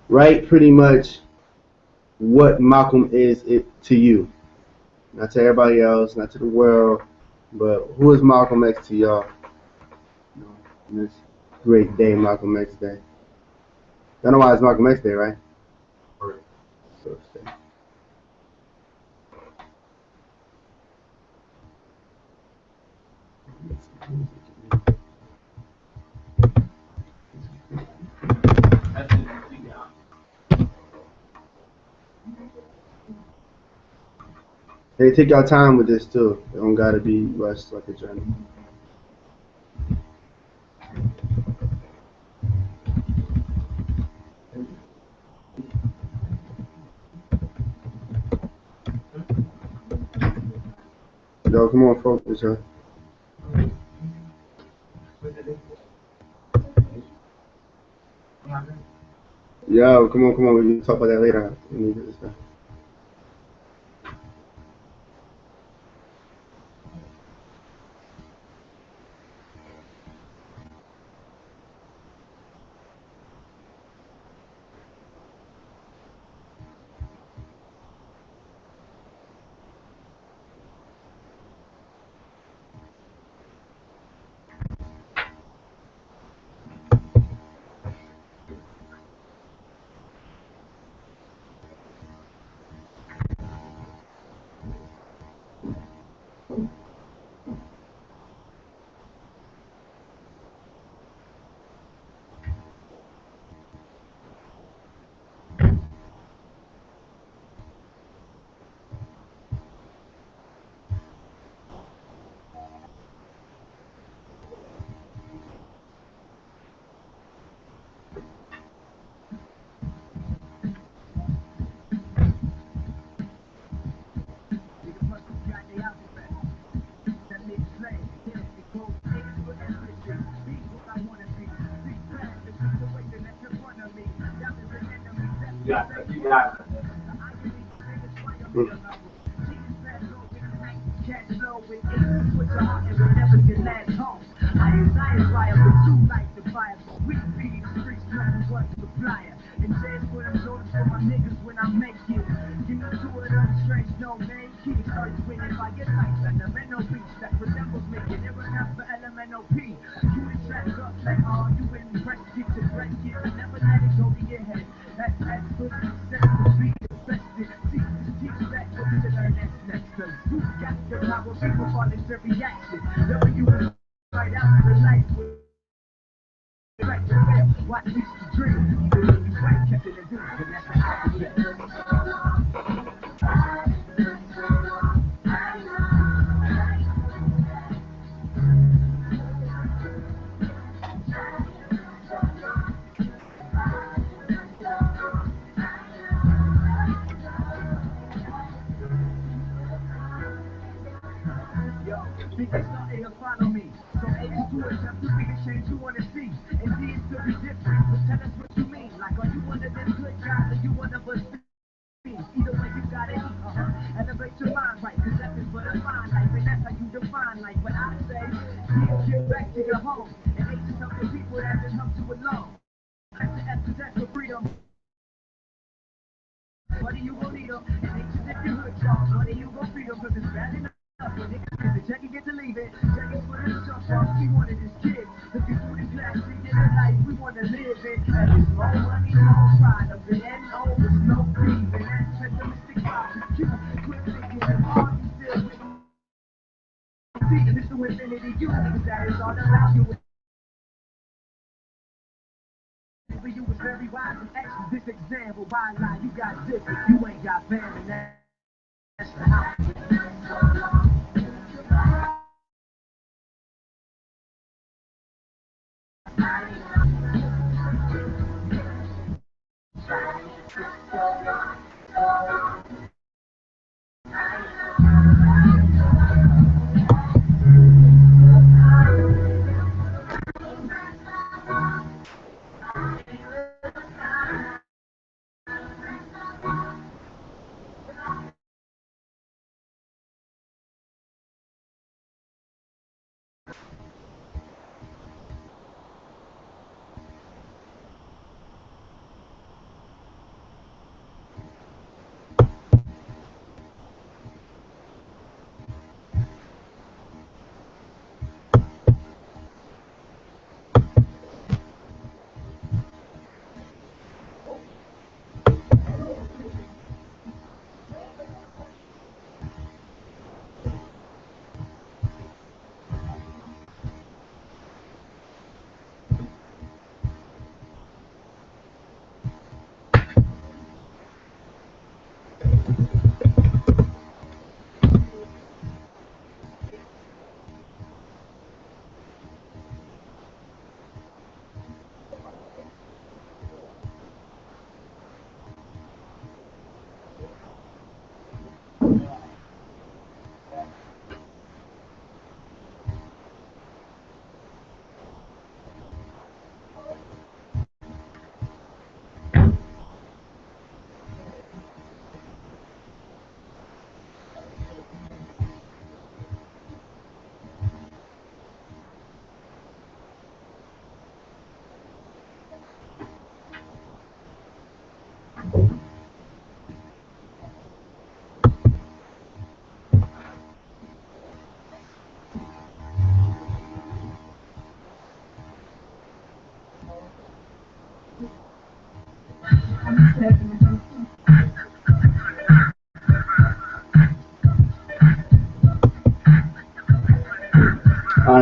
Write pretty much what Malcolm is it to you, not to everybody else, not to the world, but who is Malcolm X to y'all? You know, on this great day, Malcolm X Day. Y'all know why it's Malcolm X Day, right? So, hey, take your time with this too. It don't gotta be rushed like a journey. Yo, come on, focus, yo. Yo, come on, come on. We can talk about that later. We need this stuff.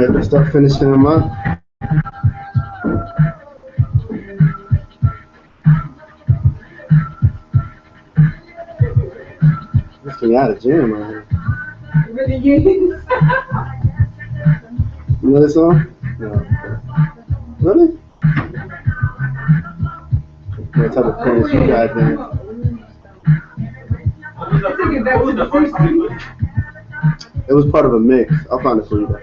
Alright, let's start finishing them up. Let's get out of gym right here. Really is. You know this song? No. Really? What type of parents you got then? I think it's back to the first one. It was part of a mix. I'll find it for you though.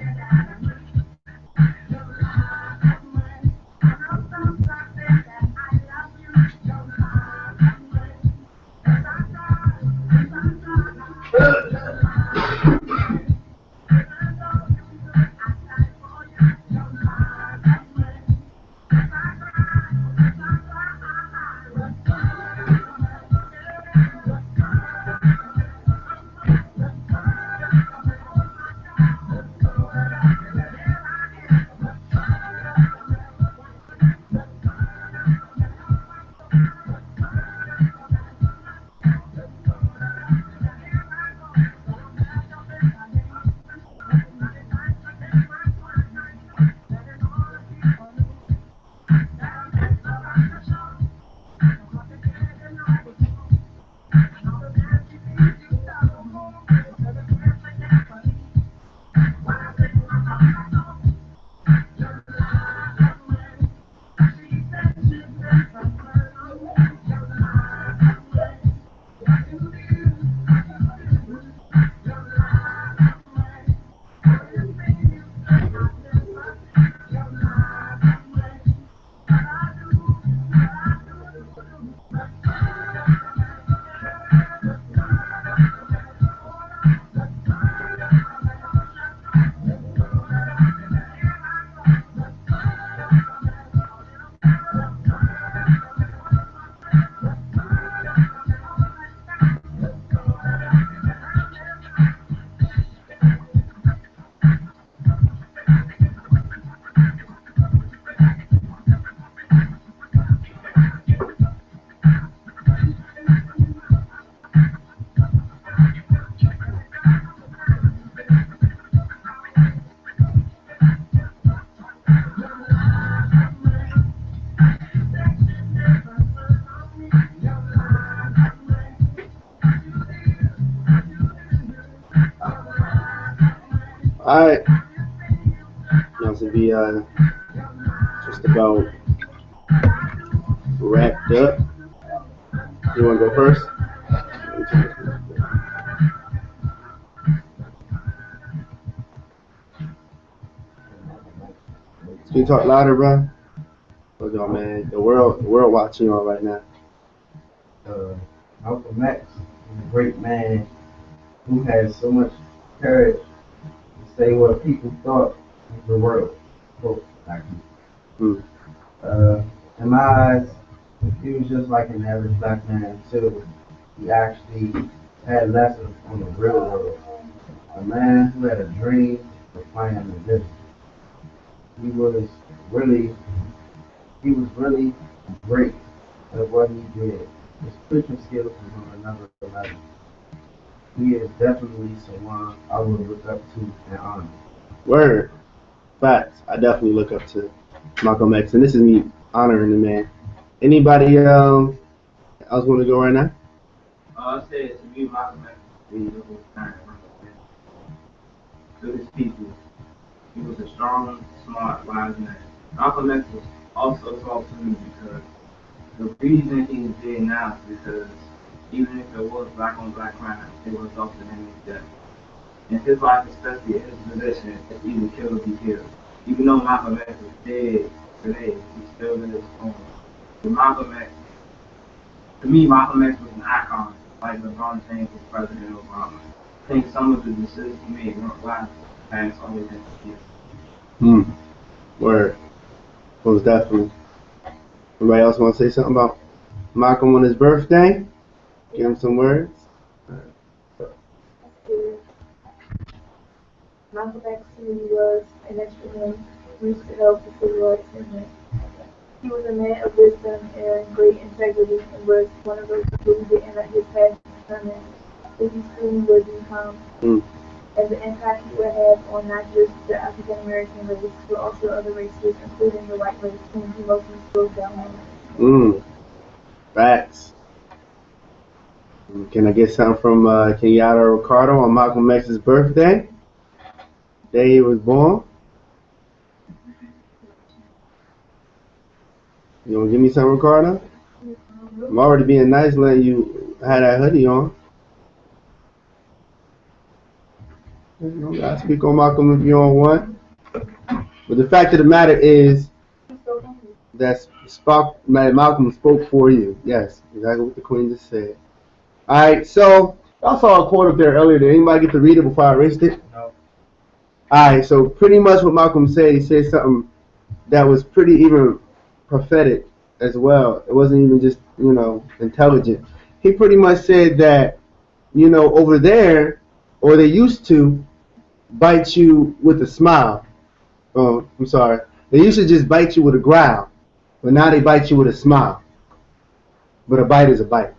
Alright. Now to be just about wrapped up. You wanna go first? Can you talk louder, bro? Hold on, man. The world watching you all right now. Malcolm X is a great man who has so much courage to say what people thought of the world. Quote, actually. In my eyes, he was just like an average black man until he actually had lessons on the real world. A man who had a dream of finding a vision. He was really great at what he did. His preaching skills was on another level. He is definitely someone I would look up to and honor. Word. Facts. I definitely look up to Malcolm X, and this is me honoring the man. Anybody else want to go right now? I said to me, Malcolm X was to his people. He was a strong, smart, wise man. Malcolm X was also taught to me because the reason he is dead now is because even if there was black on black crime, it resulted in his death. In his life, especially in his position, it's either kill or be killed. Even though Malcolm X is dead today, he still lives on. But Malcolm X, to me, Malcolm X was an icon, like LeBron James was President Obama. I think some of the decisions he made weren't wise, and it's always been the case. Word. Most definitely. Anybody else want to say something about Malcolm on his birthday? Give him some words. Malcolm X to me was an instrument used to help the civil rights movement. He was a man of wisdom and great integrity and was one of those people who didn't let his past determine if he soon would become. and the impact he would have on not just the African American race, but also other races, including the white race, whom he mostly spoke down on. Facts. Can I get something from Kenyatta Ricardo on Malcolm X's birthday? Day he was born? You want to give me some, Ricardo? I'm already being nice letting you have that hoodie on. You don't gotta speak on Malcolm if you don't want. But the fact of the matter is that Malcolm spoke for you. Yes, exactly what the Queen just said. Alright, so I saw a quote up there earlier. Did anybody get to read it before I erased it? No. Alright, so pretty much what Malcolm said, he said something that was pretty even prophetic as well. It wasn't even just, intelligent. He pretty much said that, over there, or they used to bite you with a smile. Oh, I'm sorry. They used to just bite you with a growl, but now they bite you with a smile. But a bite is a bite.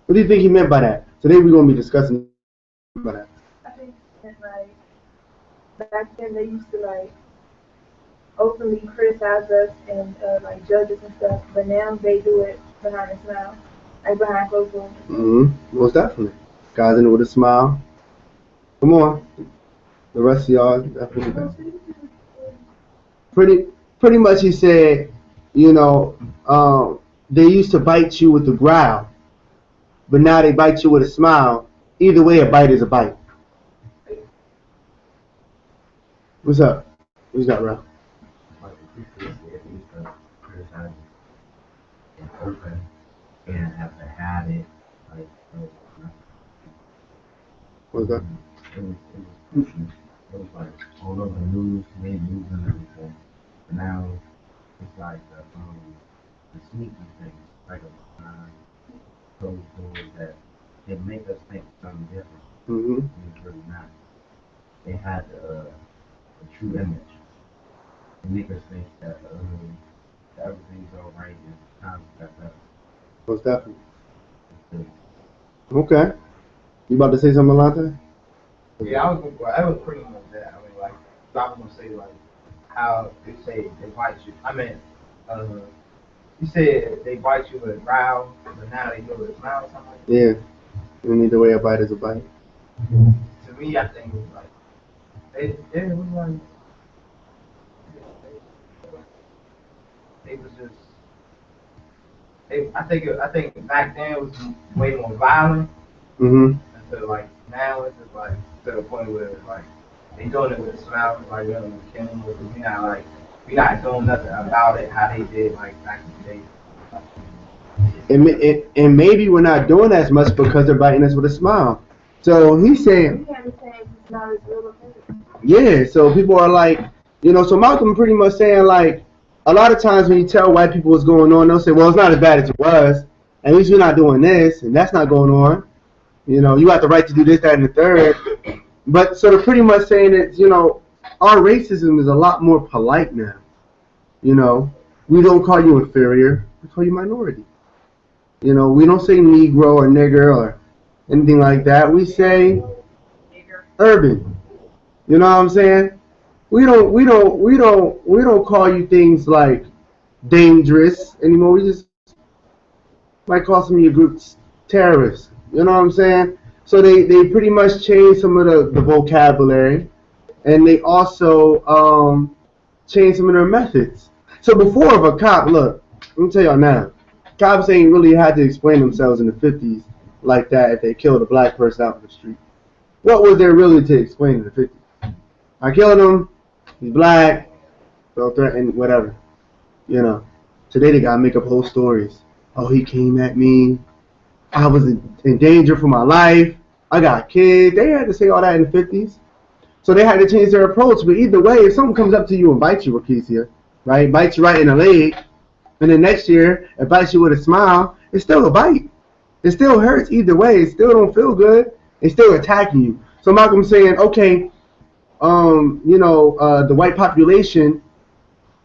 What do you think he meant by that? Today we're going to be discussing about that. I think that, back then they used to, openly criticize us and, judge us and stuff, but now they do it behind a smile, behind closed doors. Most definitely. Guys in it with a smile. Come on. The rest of y'all definitely. Pretty much he said, they used to bite you with a growl, but now they bite you with a smile. Either way, a bite is a bite. What's up? What you got, bro? And have to have it What's that? It was like all over the news, made news and everything. But now it's like the sneaky thing, like closed doors that they make us think something different. It's really not. They had a true image. They make us think that everything's all right and times got better. Most definitely. Okay. You about to say something, Alante? Yeah, I was pretty much that. I mean, I was gonna say how they say they bite you. I mean, you said they bite you with a growl, but now they go with a smile or something like that. Yeah. And either way, a bite is a bite. To me, I think it was it was they was just. I think back then it was way more violent. And so now it's just to the point where they doing it with a smile, we're gonna kill them with it. We not doing nothing about it how they did back in the day. And maybe we're not doing as much because they're biting us with a smile. So he's saying, yeah, so people are so Malcolm pretty much saying a lot of times when you tell white people what's going on, they'll say, well, it's not as bad as it was. At least we're not doing this, and that's not going on. You got the right to do this, that, and the third. But so they're pretty much saying that, our racism is a lot more polite now. We don't call you inferior. We call you minority. We don't say Negro or nigger or anything like that. We say urban. You know what I'm saying? We don't call you things like dangerous anymore. We just might call some of your groups terrorists. You know what I'm saying? So they pretty much changed some of the vocabulary, and they also changed some of their methods. So before of a cop, look, let me tell y'all now, cops ain't really had to explain themselves in the 50s like that if they killed a black person out in the street. What was there really to explain in the 50s? I killed him. He's black, felt threatened, whatever. Today they gotta make up whole stories. Oh, he came at me. I was in danger for my life. I got kids. They had to say all that in the 50s. So they had to change their approach. But either way, if someone comes up to you and bites you, Rakesia, right? Bites you right in the leg, and then next year it bites you with a smile, it's still a bite. It still hurts either way. It still don't feel good. It's still attacking you. So Malcolm's saying, okay, the white population,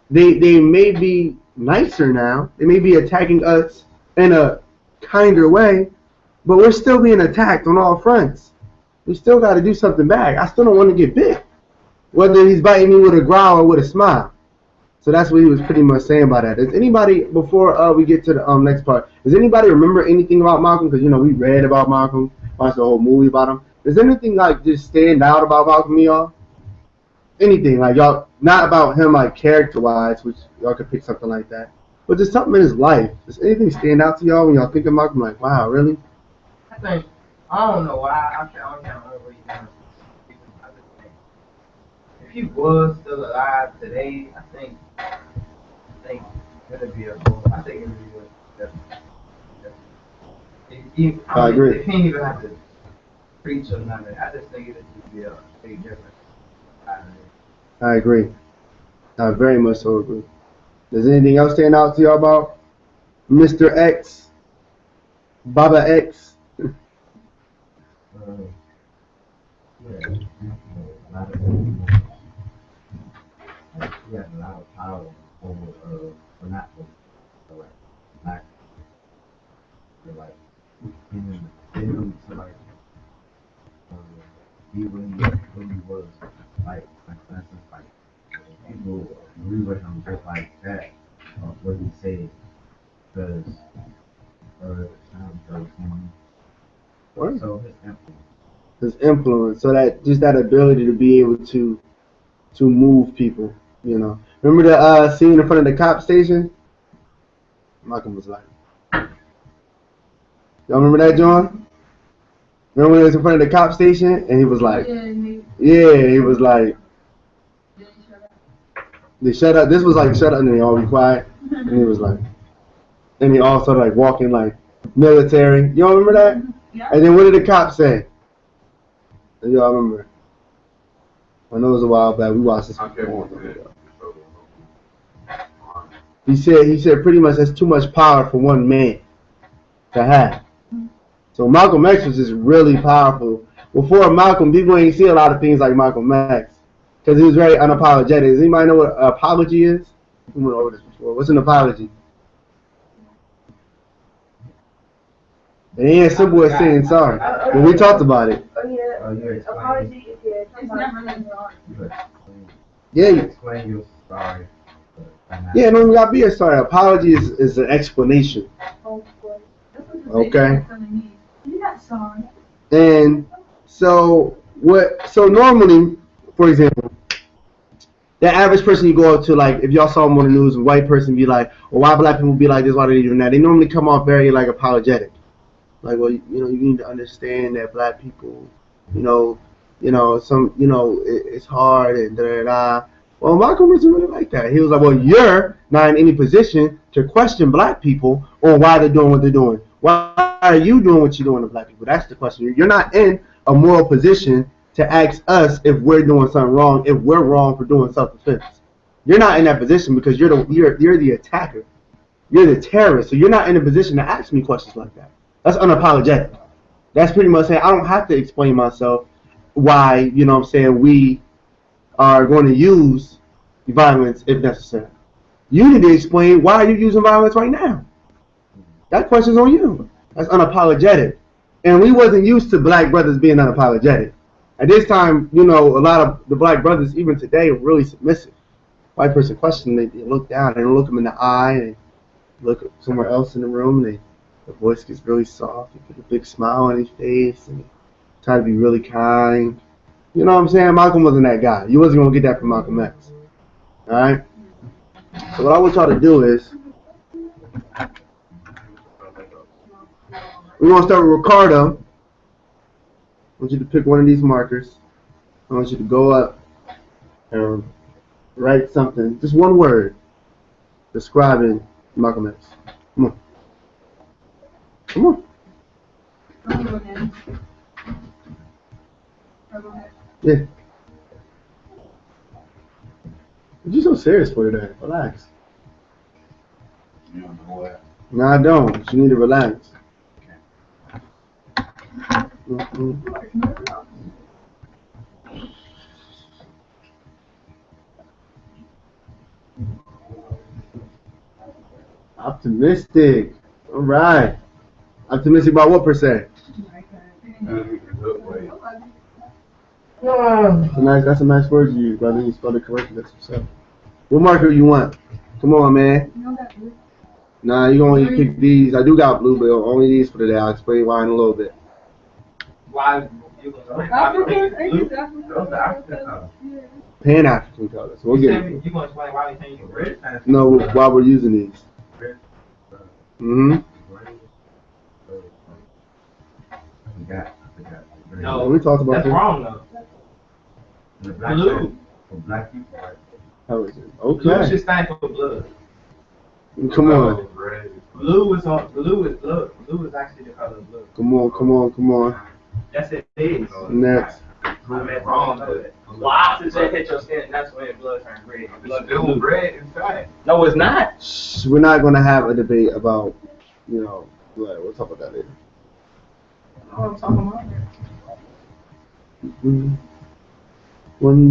they may be nicer now. They may be attacking us in a kinder way, but we're still being attacked on all fronts. we still got to do something back. I still don't want to get bit, whether he's biting me with a growl or with a smile. So that's what he was pretty much saying about that. Does anybody, before we get to the next part, does anybody remember anything about Malcolm? Because, we read about Malcolm, watched the whole movie about him. Does anything, like, just stand out about Malcolm to y'all? Anything, like, y'all, not about him, like, character-wise, which y'all could pick something like that, but just something in his life. Does anything stand out to y'all when y'all think of Malcolm, like, wow, really? I don't know why, I can't remember what he done. I just think, if he was still alive today, I think it'd be a cool. I think it'd be a I agree. If he didn't even have to preach or nothing, I just think it'd be a big difference. I agree. I very much so agree. Does anything else stand out to y'all about Mr. X, Baba X? Yeah, he had a lot of power over, not over, like, him to, like, be what he was, like, for instance, like, people agree with him just like that, what he said, because, so his influence. His influence, so that just that ability to be able to move people, Remember the scene in front of the cop station? Malcolm was like, y'all remember that, John? Remember when he was in front of the cop station and he was like, he was like, they shut up. This was like shut up, and they all be quiet, and he was like, and he all started like walking like military. You all remember that? Yeah. And then what did the cop say? Do y'all remember? I know it was a while back. We watched this before. He said pretty much that's too much power for one man to have. So Malcolm X was just really powerful. Before Malcolm, people ain't see a lot of things like Malcolm X because he was very unapologetic. Does anybody know what an apology is? We went over this before. What's an apology? It ain't as simple as saying sorry. But we talked about it. Apology is it's never done. Yeah. Explain your sorry. Yeah, no, we gotta be a sorry. Apology is an explanation. Okay. You're not sorry. And so normally, for example, the average person you go up to, like, if y'all saw them on the news, a white person be like, well, why black people be like this, why they doing that? They normally come off very, like, apologetic. Like, well, you need to understand that black people, it's hard and da-da-da. Well, Malcolm wasn't really like that. He was like, well, you're not in any position to question black people on why they're doing what they're doing. Why are you doing what you're doing to black people? That's the question. You're not in a moral position to ask us if we're doing something wrong, if we're wrong for doing self-defense. You're not in that position because you're the attacker. You're the terrorist. So you're not in a position to ask me questions like that. That's unapologetic. That's pretty much saying I don't have to explain myself why, we are going to use violence if necessary. You need to explain why you're using violence right now. That question's on you. That's unapologetic. And we wasn't used to black brothers being unapologetic. At this time, a lot of the black brothers, even today, are really submissive. White person question, they look down, they don't look them in the eye, and look somewhere else in the room, the voice gets really soft, you put a big smile on his face, and try to be really kind. You know what I'm saying? Malcolm wasn't that guy. You wasn't going to get that from Malcolm X. Alright? So what I want y'all to do is, we're going to start with Ricardo. I want you to pick one of these markers. I want you to go up and write something, just one word, describing Malcolm X. Come on. Come on. Yeah. What you so serious for today? Relax. You don't know what? No, I don't. You need to relax. Optimistic. All right. Optimistic about what percent? That's a nice word you use, brother. You spelled it correctly. That's what's up. What marker you want? Come on, man. Nah, you gonna only pick these. I do got blue, but only these for today. I'll explain why in a little bit. Why you gonna Pan-African colors. We'll get it. You gonna explain why they change red? No, why we're using these. Mm-hmm. No, We talked about that's this. wrong though. Blue. For black people, right? How is it? Blue Okay. should stand for blood. Come on. Blue is blood. Blue is actually the color of blood. Come on. That's it. It is. Next. I meant wrong though. Why oxygen hit your skin? That's when blood turns red. Blood Still red inside. No, it's not. Shh, we're not gonna have a debate about, blood. We'll talk about that later. I know what I'm talking about. Mm-hmm. One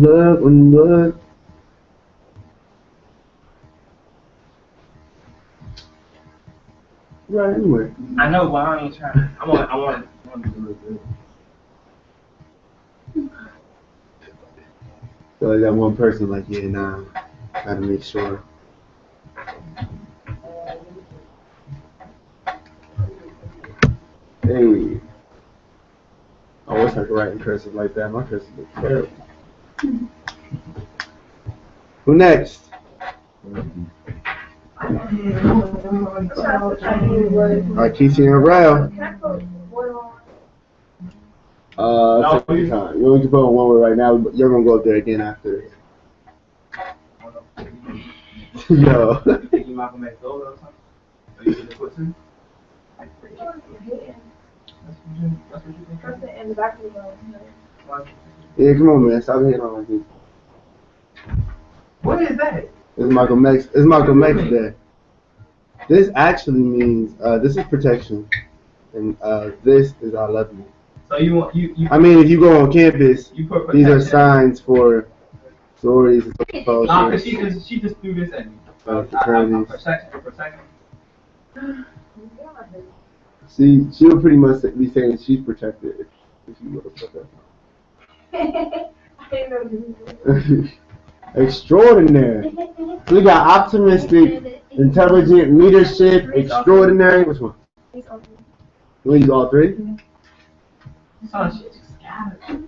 blood. Right, anyway. I know, but I ain't trying. I want to do it good. So I got one person like, yeah, nah, gotta make sure. Hey. I wish I could write in cursive like that. My cursive looks terrible. Who next? Alright, Kesey and Rail. Second time. You only can put on one word right now, but you're gonna go up there again after this. Yo. Think you Malcolm X gold or something? Are you gonna put two? That's what you think? In the back of the room. Yeah, come on, man. Stop hitting on like this. What is that? It's Malcolm X. It's Malcolm X Day. This actually means this is protection, and this is I love you. So you want you? I mean, if you go on campus, You put these are protection. signs for sororities and Nah, cause fellowships. she just threw this at me. Fraternities. Protection. She'll pretty much be saying she's protected if you would have put that. Extraordinary. So we got optimistic, intelligent, leadership, extraordinary. Which one? You want to use all three? Son, she just scattered.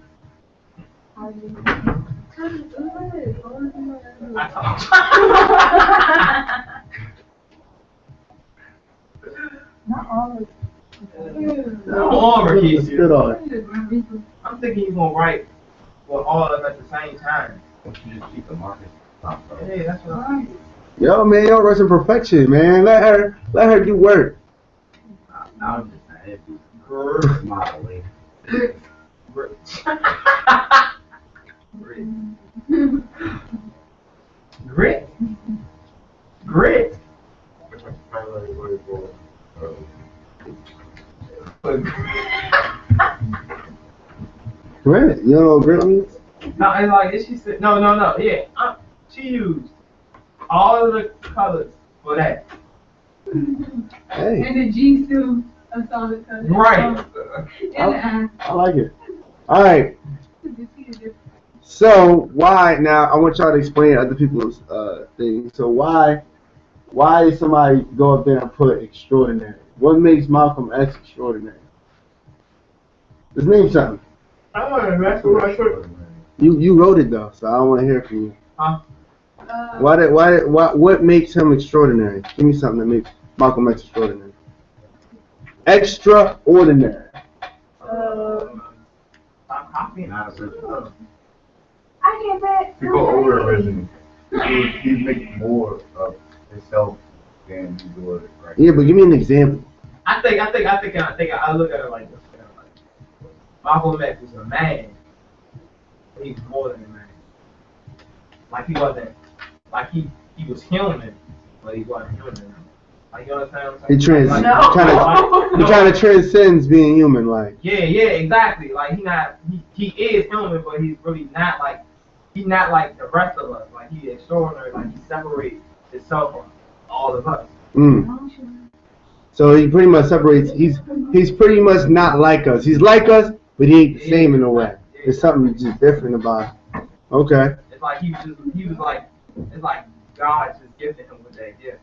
Not all of It's good art. I'm thinking you're gonna write for all of them at the same time. You just keep the market. Hey, that's what I'm Yo, man, y'all rushing perfection, man. Let her do work. I'm just saying, saying. smile away. Grit. Grit. Grit. Grit. You know what grit means? No, it's like she said. No. Yeah, she used all of the colors for that. Hey, And the G still a solid color. Right. And I like it. All right. So why now? I want y'all to explain other people's things. So why did somebody go up there and put extraordinary? What makes Malcolm X extraordinary? Just name something. I want to mess with my shirt. You wrote it though, so I don't want to hear from you. Huh? What makes him extraordinary? Give me something that makes Malcolm X extraordinary. Extraordinary. Stop copying. Not a original. I get that. To go over original. He's making more of himself than he's doing it right. Yeah, but give me an example. I think I look at it like this. Malcolm X was a man. But he's more than a man. Like he wasn't. Like he was human, but he wasn't human. Like you understand what I'm He saying? he kind of transcends being human, like. Yeah, exactly. Like he is human, but he's really not like the rest of us. Like he's extraordinary. Like he separates himself from all of us. So he pretty much separates. He's pretty much not like us. He's like us, but he ain't the same in a way. There's something just different about it. Okay. It's like he was like, it's like God just gifted him with that gift.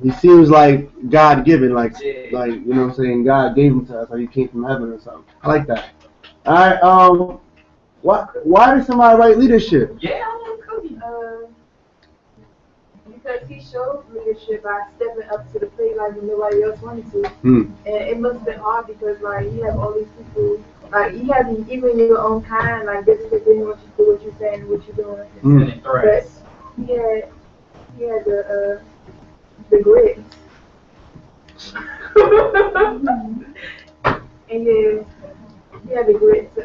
He seems like God given, like Yeah. like you know what I'm saying. God gave him to us, like he came from heaven or something. I like that. All right. Why did somebody write leadership? Yeah, I love Cookie. Because he showed leadership by stepping up to the plate like when nobody else wanted to. Hmm. And it must have been hard because like you have all these people, like you have even your own kind, like disrespecting what you do, what you're saying, what you're doing. Sending threats. But he had the grit. And he had the grit to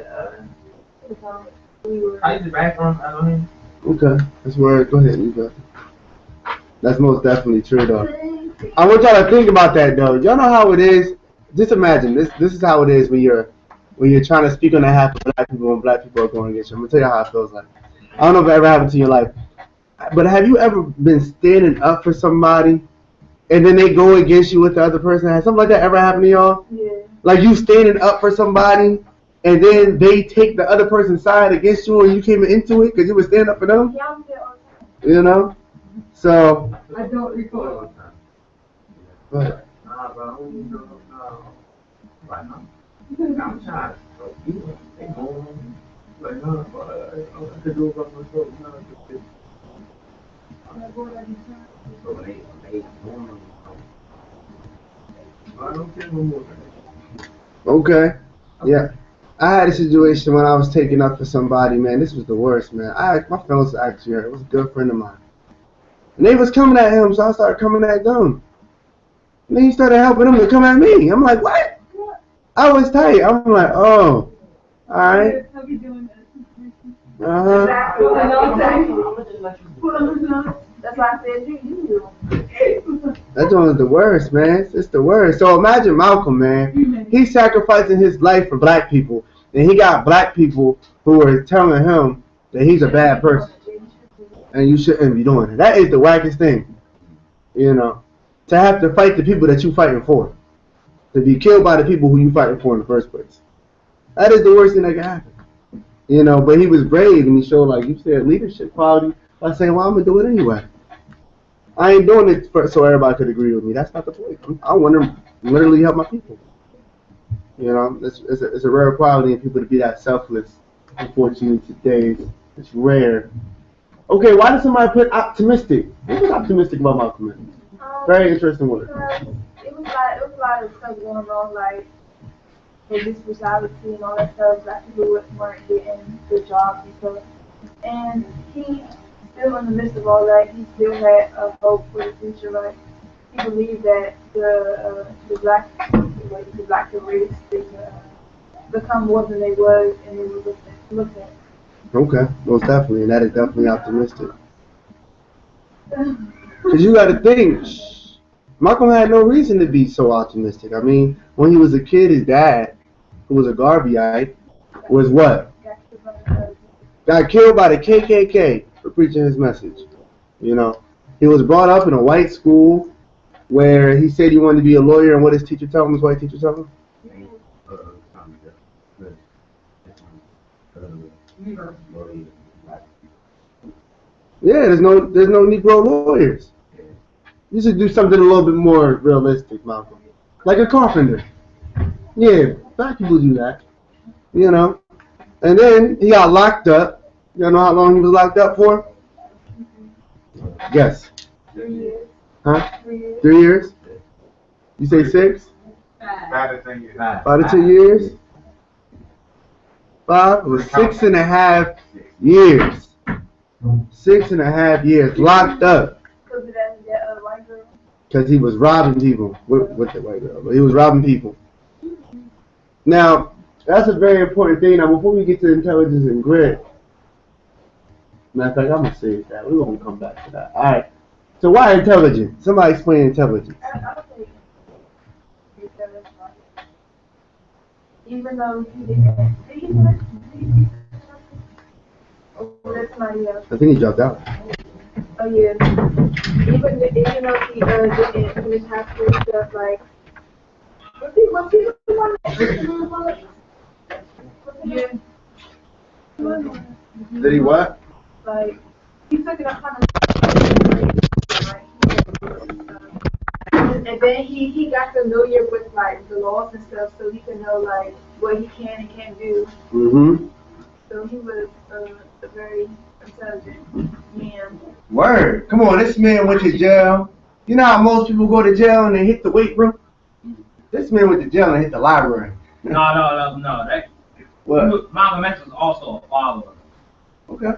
we were. I use the bathroom. I don't know. Okay. That's where. Go ahead. You go. That's most definitely true, though. I want y'all to think about that, though. Y'all know how it is. Just imagine this. This is how it is when you're trying to speak on behalf of black people when black people are going against you. I'm gonna tell you how it feels like. I don't know if it ever happened to you in your life, but have you ever been standing up for somebody and then they go against you with the other person? Has something like that ever happened to y'all? Yeah. Like you standing up for somebody and then they take the other person's side against you and you came into it because you were standing up for them? Yeah, I'm there all the time. You know? So, I don't recall. but Nah, but I don't know. Like, I'm trying. They going. Like, no, but I could do it by myself. No, so they going. I don't care no more. okay. Yeah. I had a situation when I was taking up for somebody, man. This was the worst, man. My feelings were actually hurt. It was a good friend of mine. And they was coming at him, so I started coming at them. And then he started helping them to come at me. I'm like, what? I was tight. I'm like, oh, all right. How we doing that? Uh-huh. Exactly. That's why I said you. That one was the worst, man. It's the worst. So imagine Malcolm, man. He's sacrificing his life for black people. And he got black people who are telling him that he's a bad person. And you shouldn't be doing it. That is the wackest thing. You know. To have to fight the people that you're fighting for. To be killed by the people who you fighting for in the first place. That is the worst thing that can happen. You know, but he was brave and he showed, like you said, leadership quality by saying, well, I'm going to do it anyway. I ain't doing it so everybody could agree with me. That's not the point. I want to literally help my people. You know, it's a rare quality in people to be that selfless. Unfortunately, today it's rare. Okay, why did somebody put optimistic? What was optimistic about Malcolm X? Very interesting word. It was a lot of stuff going on, like police brutality and all that stuff. Black people weren't getting good jobs and stuff. And he still in the midst of all that, he still had a hope for the future. Like he believed that the black race they become more than they was, and they were looked at. Okay, most definitely, and that is definitely optimistic. Because you got to think, Malcolm had no reason to be so optimistic. I mean, when he was a kid, his dad, who was a Garveyite, was what? Got killed by the KKK for preaching his message. You know, he was brought up in a white school where he said he wanted to be a lawyer, and what his teacher told him, his white teacher told him? Yeah, there's no Negro lawyers. You should do something a little bit more realistic, Malcolm. Like a carpenter. Yeah, black people do that. You know. And then he got locked up. You know how long he was locked up for? Guess. 3 years. Huh? 3 years. 3 years? You say 6? 5 to 10 years. 5 to 2 years? 5 was 6.5 years. 6.5 years locked up. Because of that white girl. Because he was robbing people with the white girl. But he was robbing people. Now, that's a very important thing. Now, before we get to intelligence and grit, matter of fact, I'm going to save that. We're going to come back to that. All right. So why intelligence? Somebody explain intelligence. I don't think it's even though he didn't. Oh, that's somebody else. I think he dropped out. Oh yeah. Even though he didn't finish high school stuff, like was he yeah. Did he what? Like, he took it upon himself. And then he got familiar with like the laws and stuff, so he could know like what he can and can't do. Mm-hmm. So he was a very intelligent man. Word. Come on, this man went to jail. You know how most people go to jail and they hit the weight room? This man went to jail and hit the library. No. That What? Malcolm X was also a follower. Okay.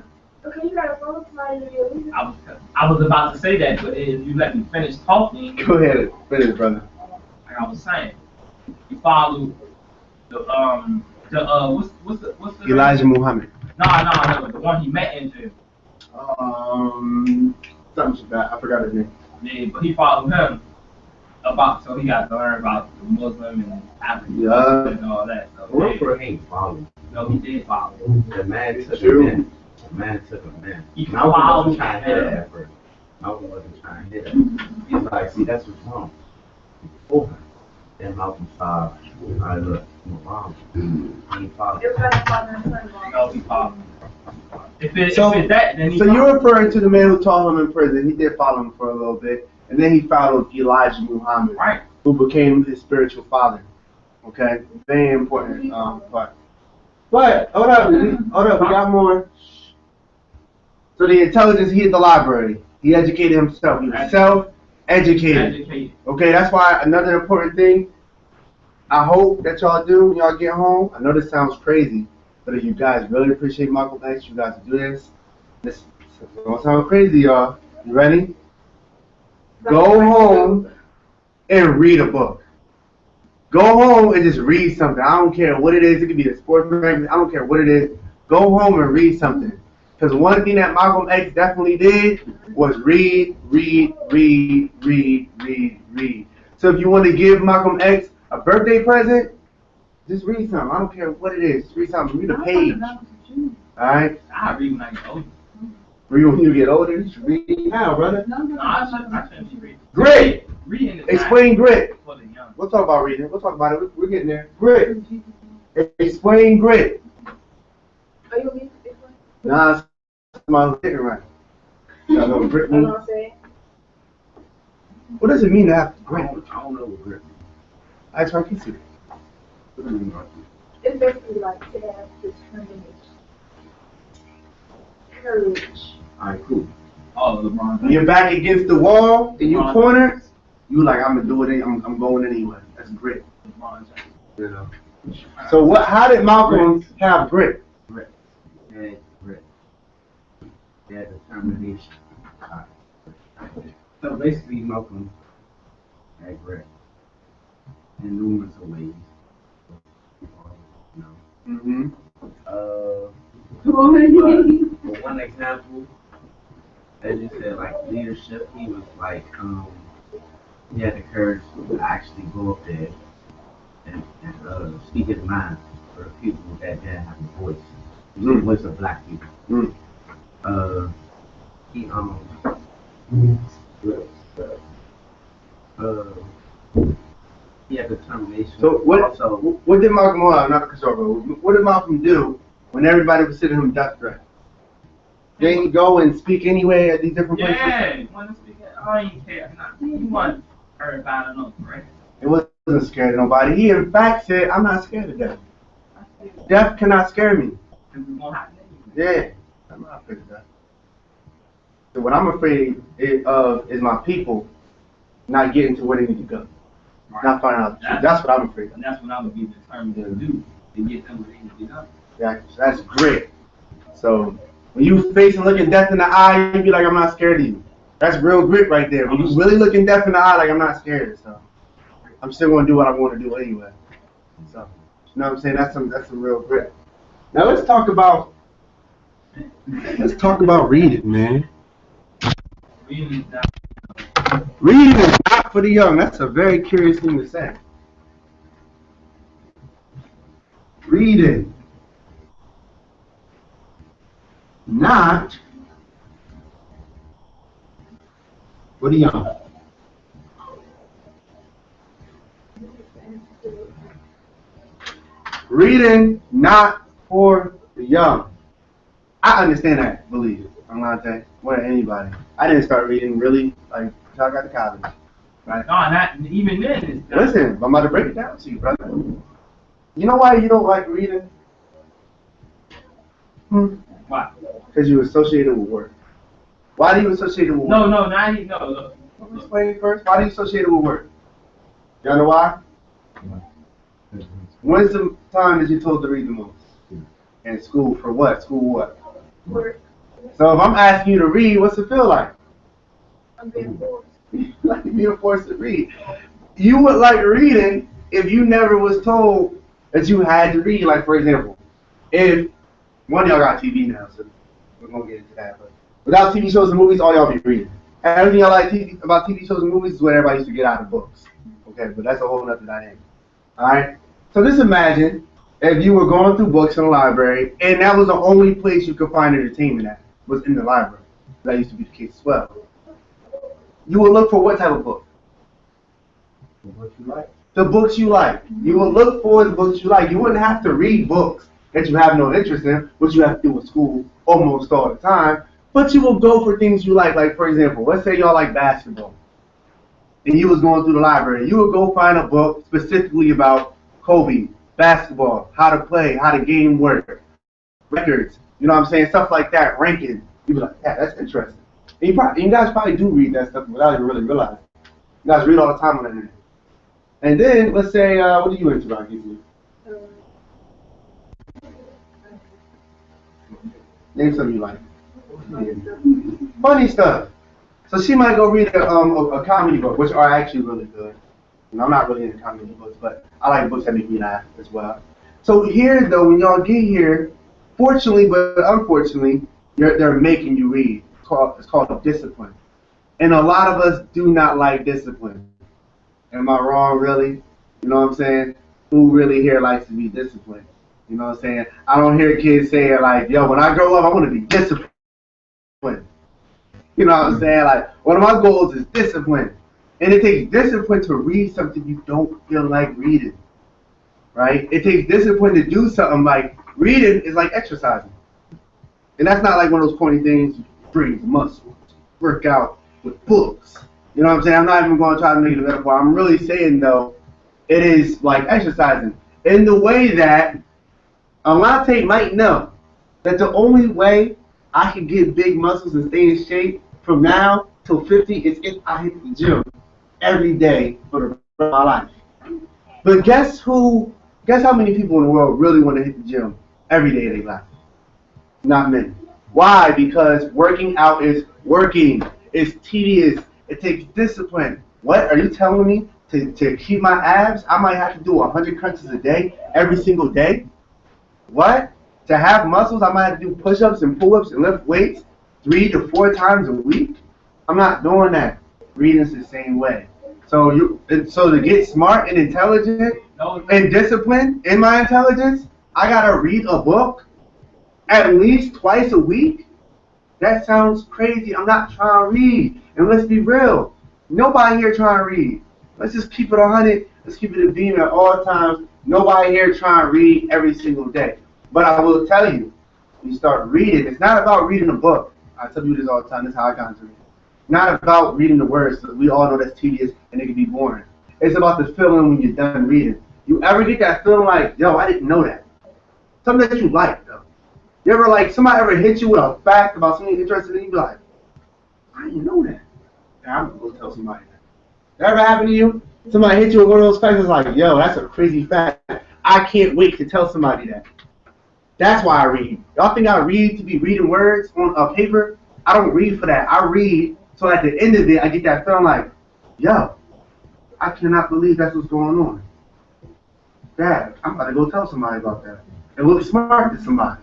Okay, you gotta follow somebody to be a leader. I was about to say that, but if you let me finish talking, Go ahead and finish, brother. like I was saying, you follow what's the Elijah Muhammad. No, the one he met in jail. Something bad. I forgot his name. Yeah, but he followed him so he got to learn about the Muslim and African Yeah. and all that. So, Wilford ain't following. no, he did follow. The man took True. him in. The man took him in. He Malcolm followed wasn't trying to hit him. it at first. Malcolm wasn't trying to hit it. He's like, see, that's what's wrong. Oh. Then Malcolm saw, I look, I'm wrong. He followed. It was like a father and son law. No, he followed. If it's that, then he So followed. you're referring to the man who taught him in prison. He did follow him for a little bit. And then he followed Elijah Muhammad, Right. who became his spiritual father. Okay? Very important part. But, hold up, we got more. So the intelligence, he hit the library. He educated himself. He was self-educated. Educated. Okay, that's why another important thing I hope that y'all do when y'all get home. I know this sounds crazy, but if you guys really appreciate Malcolm X, you guys do this. This don't sound crazy, y'all. You ready? Go home and read a book. Go home and just read something. I don't care what it is. It could be a sports magazine. I don't care what it is. Go home and read something. Because one thing that Malcolm X definitely did was read. So if you want to give Malcolm X a birthday present, just read something. I don't care what it is. Just read something. Read a page. Alright? I read when I get older. Read when you get older. You should read now, brother. No, I shouldn't read. Grit. Reading is Explain grit. not for the young. We'll talk about reading. We'll talk about it. We're getting there. Grit. Explain grit. Are you a leader? Nah, it's my getting right. Y'all know what grit You know means? what I'm saying? What does it mean to have I grit? don't know what grip. I try to keep it. It's basically like to have determination, courage. Alright, cool. Oh, LeBron. When you're back against the wall and you corner, you like, I'm gonna do it. I'm going anyway. That's grit. LeBron James. You know. So what? How did Malcolm have grit? Grit. Yeah, grit. Yeah, determination. So basically, Malcolm had grit in numerous ways. You know. Mm-hmm. For one example, as you said, like leadership, he was like, he had the courage to actually go up there and speak his mind for the people that didn't have a voice. The voice of black people. He had determination. So what? Also, What did Malcolm? Not a conservative. What did Malcolm do when everybody was sending him death threats? Didn't he go and speak anyway at these different places? Yeah, you want to speak? I don't care. You want everybody to know, right? It wasn't scared of nobody. He in fact said, "I'm not scared of death. Death cannot scare me." Because it's going to happen anyway. Yeah, I'm not afraid of death. So what I'm afraid of is my people not getting to where they need to go, not finding out the truth. That's what I'm afraid of. And that's what I'm going to be determined to do, to get them where they need to get done. Yeah, so that's great. So when you face and looking death in the eye, you be like, I'm not scared of you. That's real grit right there. When you really looking death in the eye, like I'm not scared. So I'm still gonna do what I want to do anyway. So you know what I'm saying? That's some real grit. Now let's talk about reading, man. Reading is not, Reading is not for the young. That's a very curious thing to say. Reading. Not for the young. Reading not for the young. I understand that, believe it. I'm not saying more than anybody. I didn't start reading really like until I got to college. Right? No, not even then. It's not. Listen, I'm about to break it down to you, brother. You know why you don't like reading? Why? Because you associate it with work. Why do you associate it with work? No, not even. No, look. Let me explain it first. Why do you associate it with work? Y'all know why? When's the time that you're told to read the most? In school. For what? School what? Work. So if I'm asking you to read, what's it feel like? I'm being forced. Like being forced to read. You would like reading if you never was told that you had to read. Like, for example, if one of y'all got TV now, so we're going to get into that. But without TV shows and movies, all y'all be reading. And everything y'all like about TV shows and movies is what everybody used to get out of books. Okay, but that's a whole nother dynamic. Alright? So just imagine if you were going through books in the library and that was the only place you could find entertainment at, was in the library. That used to be the case as well. You would look for what type of book? What you like? The books you like. You will look for the books you like. You wouldn't have to read books that you have no interest in, which you have to do in school almost all the time. But you will go for things you like. Like, for example, let's say y'all like basketball. And you was going through the library. You would go find a book specifically about Kobe, basketball, how to play, how the game work, records, you know what I'm saying? Stuff like that, ranking. You'd be like, yeah, that's interesting. And you guys probably do read that stuff without even really realizing. You guys read all the time on the internet. And then, let's say, what are you into, Rocky? Name something you like. Funny stuff. So she might go read a comedy book, which are actually really good. You know, I'm not really into comedy books, but I like books that make me laugh as well. So here, though, when y'all get here, fortunately but unfortunately, they're making you read. It's called discipline. And a lot of us do not like discipline. Am I wrong, really? You know what I'm saying? Who really here likes to be disciplined? You know what I'm saying? I don't hear kids saying like, yo, when I grow up, I want to be disciplined. You know what I'm saying? Like, one of my goals is discipline. And it takes discipline to read something you don't feel like reading. Right? It takes discipline to do something like reading is like exercising. And that's not like one of those corny things, bring muscles, work out with books. You know what I'm saying? I'm not even going to try to make it a metaphor. I'm really saying, though, it is like exercising. In the way that Alante might know that the only way I can get big muscles and stay in shape from now till 50 is if I hit the gym every day for the rest of my life. But guess how many people in the world really want to hit the gym every day of their life? Not many. Why? Because working out is working. It's tedious. It takes discipline. What? Are you telling me to keep my abs, I might have to do 100 crunches a day, every single day? What? To have muscles, I might have to do push-ups and pull-ups and lift weights 3 to 4 times a week? I'm not doing that. Reading's the same way. So to get smart and intelligent and disciplined in my intelligence, I gotta read a book at least twice a week? That sounds crazy. I'm not trying to read. And let's be real. Nobody here trying to read. Let's just keep it 100. Let's keep it a beam at all times. Nobody here trying to read every single day. But I will tell you, when you start reading, it's not about reading a book. I tell you this all the time. This is how I got into reading. Not about reading the words. We all know that's tedious and it can be boring. It's about the feeling when you're done reading. You ever get that feeling like, yo, I didn't know that? Something that you like, though. You ever like, somebody ever hit you with a fact about something you're interested in, you be like, I didn't know that. And I'm going to go tell somebody that. That ever happened to you? Somebody hit you with one of those facts that's like, yo, that's a crazy fact. I can't wait to tell somebody that. That's why I read. Y'all think I read to be reading words on a paper? I don't read for that. I read so at the end of it, I get that feeling like, yo, I cannot believe that's what's going on. Dad, I'm about to go tell somebody about that. And look smart to somebody.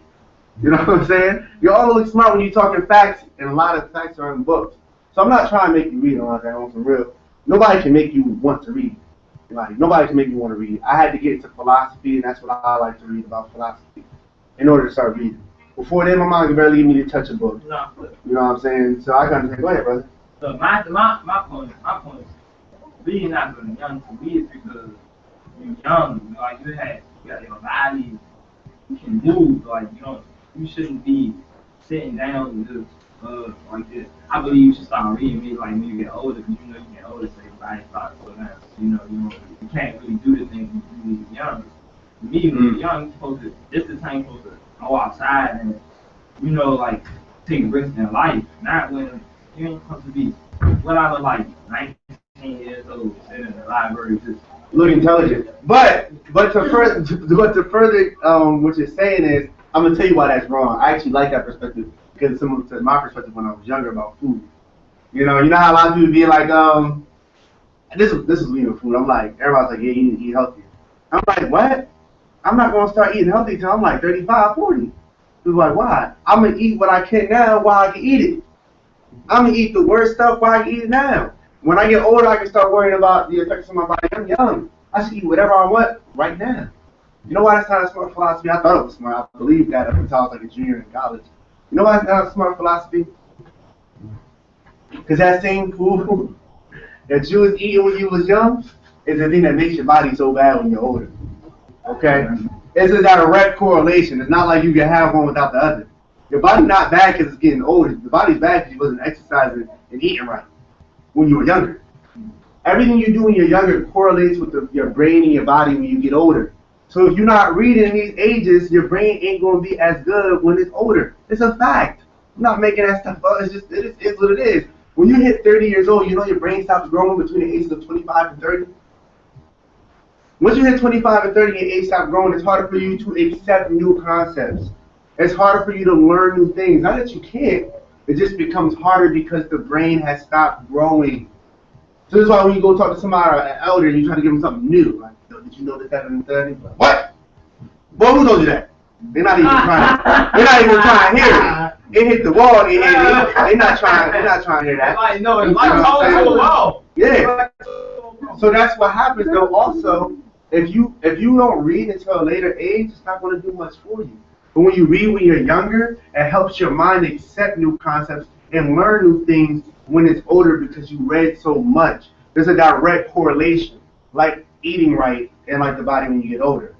You know what I'm saying? You all look smart when you're talking facts, and a lot of facts are in books. So I'm not trying to make you read on that on some real. Nobody can make you want to read. Like, nobody can make you want to read. I had to get into philosophy, and that's what I like to read about philosophy in order to start reading. Before then, my mom could barely get me to touch a book. No. You know what I'm saying? So I got to say, go ahead, brother. So my point is, reading not for the young to read is because you're young. Like you got your body, you can move. Like you shouldn't be sitting down and just like this. I believe you should start reading maybe like when you get older, because you know you get older, so your body starts to slow down. You can't really do the things you do when you're young. Me, when you're young, you're supposed to, this is the time you're supposed to go outside and, like, take risks in life. Not when you're supposed to be, whatever, like, 19 years old, sitting in the library, just look intelligent. But to further what you're saying is, I'm gonna tell you why that's wrong. I actually like that perspective because it's similar to my perspective when I was younger about food. You know how a lot of people be like, this is leaving food. I'm like, everybody's like, yeah, you need to eat healthy. I'm like, what? I'm not gonna start eating healthy till I'm like 35, 40. People like, why? I'm gonna eat what I can now while I can eat it. I'm gonna eat the worst stuff while I can eat it now. When I get older, I can start worrying about the effects on my body. I'm young. I should eat whatever I want right now. You know why that's not a smart philosophy? I thought it was smart. I believed that up until I was like a junior in college. You know why it's not a smart philosophy? Because that same food that you was eating when you was young is the thing that makes your body so bad when you're older. Okay? It's a direct correlation. It's not like you can have one without the other. Your body's not bad because it's getting older. The body's bad because you wasn't exercising and eating right when you were younger. Everything you do when you're younger correlates with your brain and your body when you get older. So if you're not reading in these ages, your brain ain't going to be as good when it's older. It's a fact. I'm not making that stuff up. It is what it is. When you hit 30 years old, you know your brain stops growing between the ages of 25 and 30. Once you hit 25 and 30, your age stops growing. It's harder for you to accept new concepts. It's harder for you to learn new things. Not that you can't. It just becomes harder because the brain has stopped growing. So this is why when you go talk to somebody, an elder, and you try to give them something new, like, did you know that in the 30s? Like, what? Boy, who told you that? They're not even trying. They're not even trying to hear it. It hit the wall. They're not trying. They're not trying to hear that. Like, no, it's like the wall. Yeah. So that's what happens though. Also, if you don't read until a later age, it's not going to do much for you. But when you read when you're younger, it helps your mind accept new concepts and learn new things when it's older because you read so much. There's a direct correlation, like eating right and like the body when you get older.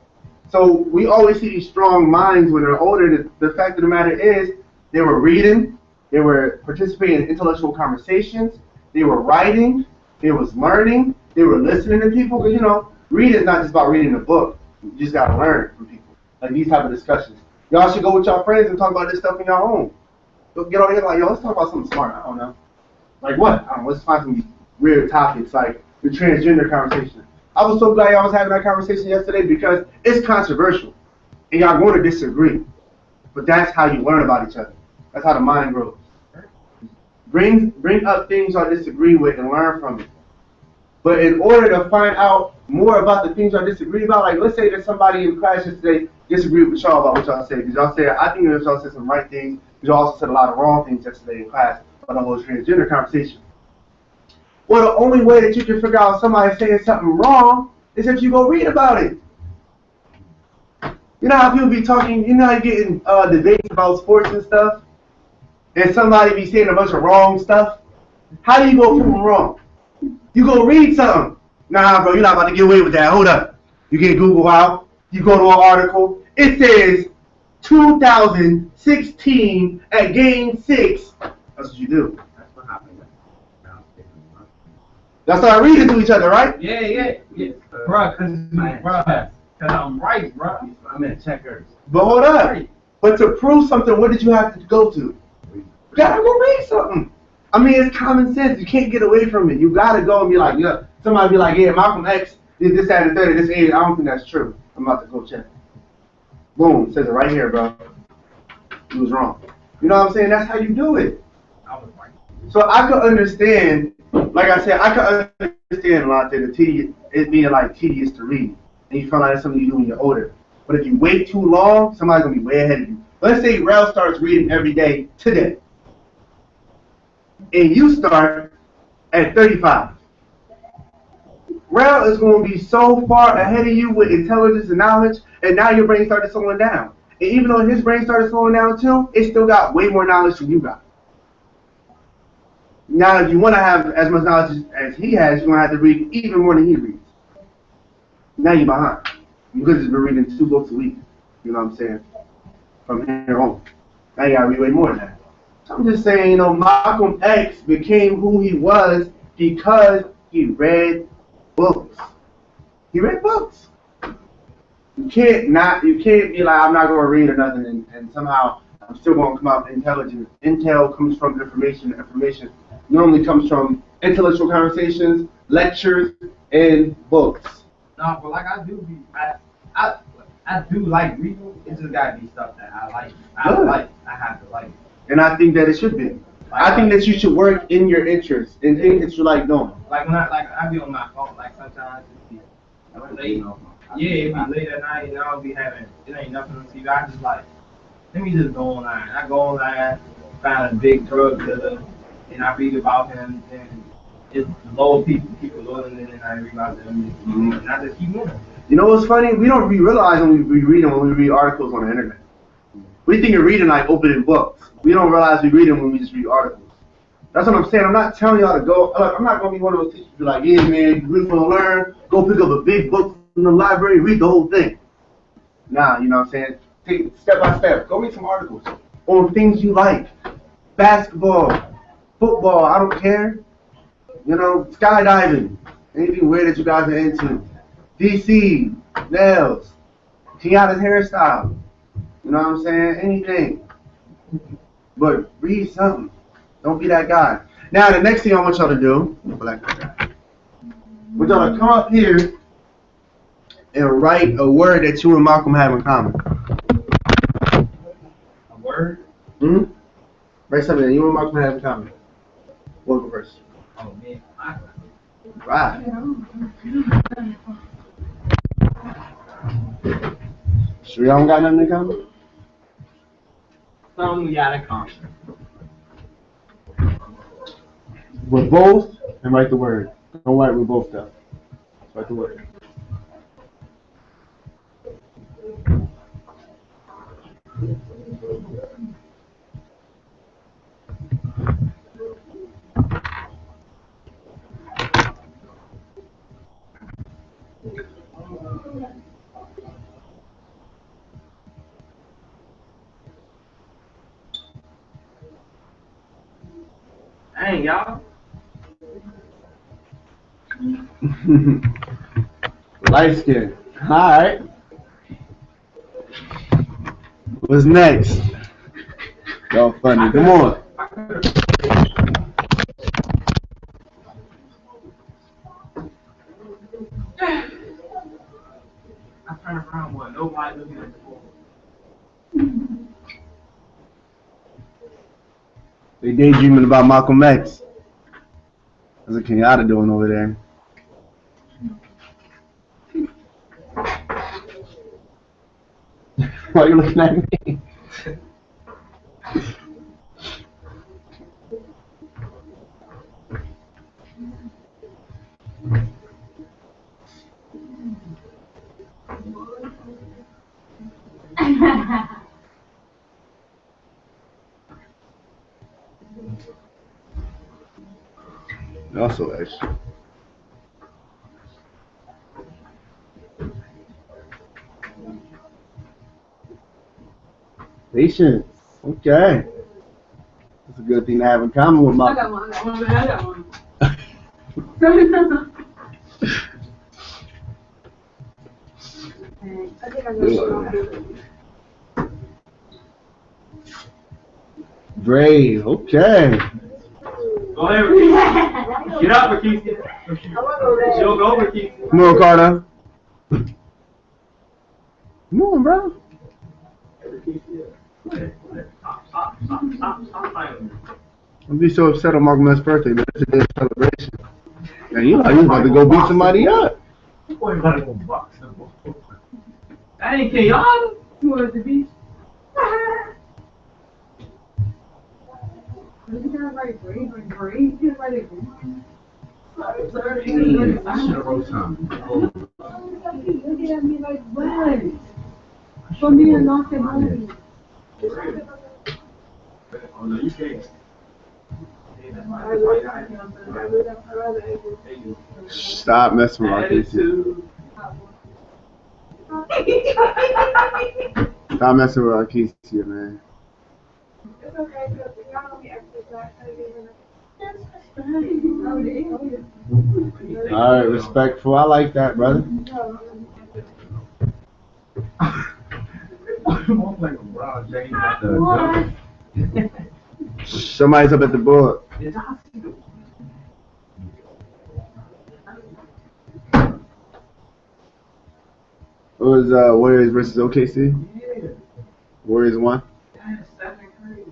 So we always see these strong minds when they're older. The fact of the matter is they were reading, they were participating in intellectual conversations, they were writing, they was learning, they were listening to people. Because, reading is not just about reading a book. You just got to learn from people. Like these type of discussions. Y'all should go with your friends and talk about this stuff in your home. Don't get on here like, yo, let's talk about something smart. I don't know. Like what? I don't know. Let's find some weird topics like the transgender conversation. I was so glad y'all was having that conversation yesterday because it's controversial. And y'all going to disagree. But that's how you learn about each other. That's how the mind grows. Bring up things y'all disagree with and learn from it. But in order to find out more about the things y'all disagree about, like let's say there's somebody in class yesterday disagreed with y'all about what y'all said. Because y'all said, I think y'all said some right things. But y'all also said a lot of wrong things yesterday in class about the whole transgender conversation. Well, the only way that you can figure out somebody saying something wrong is if you go read about it. You know how people be talking, you know how you get in debates about sports and stuff? And somebody be saying a bunch of wrong stuff? How do you go prove them wrong? You go read something. Nah, bro, you're not about to get away with that. Hold up. You get Google out. You go to an article. It says 2016 at Game 6. That's what you do. That's what happened. Y'all start reading to each other, right? Yeah. Bruh, cause I'm right, bruh. I'm in checkers. But hold up. But to prove something, what did you have to go to? You gotta go read something. I mean, it's common sense. You can't get away from it. You gotta go and be like, yeah. Somebody be like, yeah, Malcolm X did this, that, and the 30, this age. I don't think that's true. I'm about to go check. Boom, it says it right here, bro. He was wrong. You know what I'm saying? That's how you do it. I was right. So I could understand, like I said, I could understand a lot that it being like tedious to read. And you feel like that's something you do when you're older. But if you wait too long, somebody's gonna be way ahead of you. Let's say Rel starts reading every day today. And you start at 35. Rel is going to be so far ahead of you with intelligence and knowledge, and now your brain started slowing down. And even though his brain started slowing down too, it still got way more knowledge than you got. Now, if you want to have as much knowledge as he has, you're going to have to read even more than he reads. Now you're behind. You could have just been reading 2 books a week. You know what I'm saying? From here on. Now you gotta read way more than that. I'm just saying, you know, Malcolm X became who he was because he read books. He read books. You can't be like, I'm not gonna read or nothing, and somehow I'm still gonna come out intelligent. Intel comes from information. Information normally comes from intellectual conversations, lectures, and books. No, but like I do be, I do like reading. It just gotta be stuff that I like. I have to like. And I think that it should be. I think that you should work in your interests and things that you like doing. Like when I be on my phone, like sometimes it be late. Yeah, it be late at night and I'll be having, it ain't nothing on TV. I just like, let me just go online. I go online, find a big drug dealer, and I read about him, and it's lower people lower than and I read about them, and I just keep moving. You know what's funny? We don't realize when we read them, when we read articles on the internet. We think you're reading like opening books. We don't realize we read them when we just read articles. That's what I'm saying. I'm not telling y'all to go. I'm not gonna be one of those teachers who be like, yeah, man, you really wanna learn? Go pick up a big book from the library, read the whole thing. Nah, you know what I'm saying? Take it step by step. Go read some articles on things you like. Basketball, football, I don't care. You know, skydiving, anything weird that you guys are into. DC, nails, Tiana's hairstyle. You know what I'm saying? Anything. But read something. Don't be that guy. Now, the next thing I want y'all to do, I want y'all to come up here and write a word that you and Malcolm have in common. A word? Hmm? Write something that you and Malcolm have in common. We'll go first. Oh man, Right. Sure y'all don't got nothing in common? something we gotta accomplish. With both, and write the word. Don't write with both though. Write the word. Dang, y'all. Light skin. Alright. What's next? Y'all funny. Come on. I turned around, what? Nobody looking at the floor. They daydreaming about Malcolm X. What's a Kenyatta doing over there? Why are you looking at me? Also, actually. Patience. Okay. That's a good thing to have in common with I got Malcolm. one, I got one. I think I know. Brave. Okay. Go ahead, Rikishi. Get up, Rikishi. I want to go there. She'll go, Rikishi. Come on, Carter. Come on, bro. Stop playing. Don't be so upset on Malcolm X's birthday, man. It's a day of celebration. And you like you about to go beat somebody up. Boy, gotta go box. That ain't Kenyatta. You wanted to be? You gotta write brave and brave. You gotta write it. I should have wrote something. Looking at me like, what? For me and not the money. Oh, no, you can't. Stop messing with Marquise. Stop messing with Marquise, man. It's okay, because y'all don't be acting black. I didn't All right, respectful. I like that, brother. know. Almost like LeBron James at the Somebody's up at the board. Did y'all see the It was Warriors versus OKC. Yeah, Warriors won. that's Stephen Curry.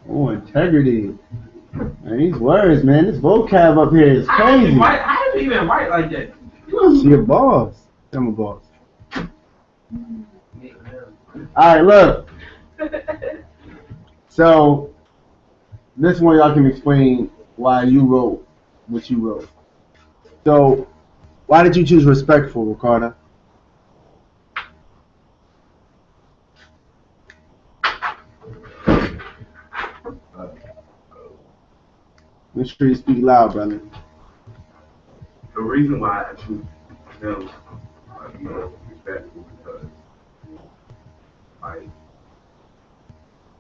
Oh, integrity. Man, these words, man. This vocab up here is How crazy. you even write like that? See your balls. Them balls. All right, look. So this one y'all can explain why you wrote what you wrote. So why did you choose respectful, Ricardo? Make sure you speak loud, brother. The reason why I choose them, respectful, because, like,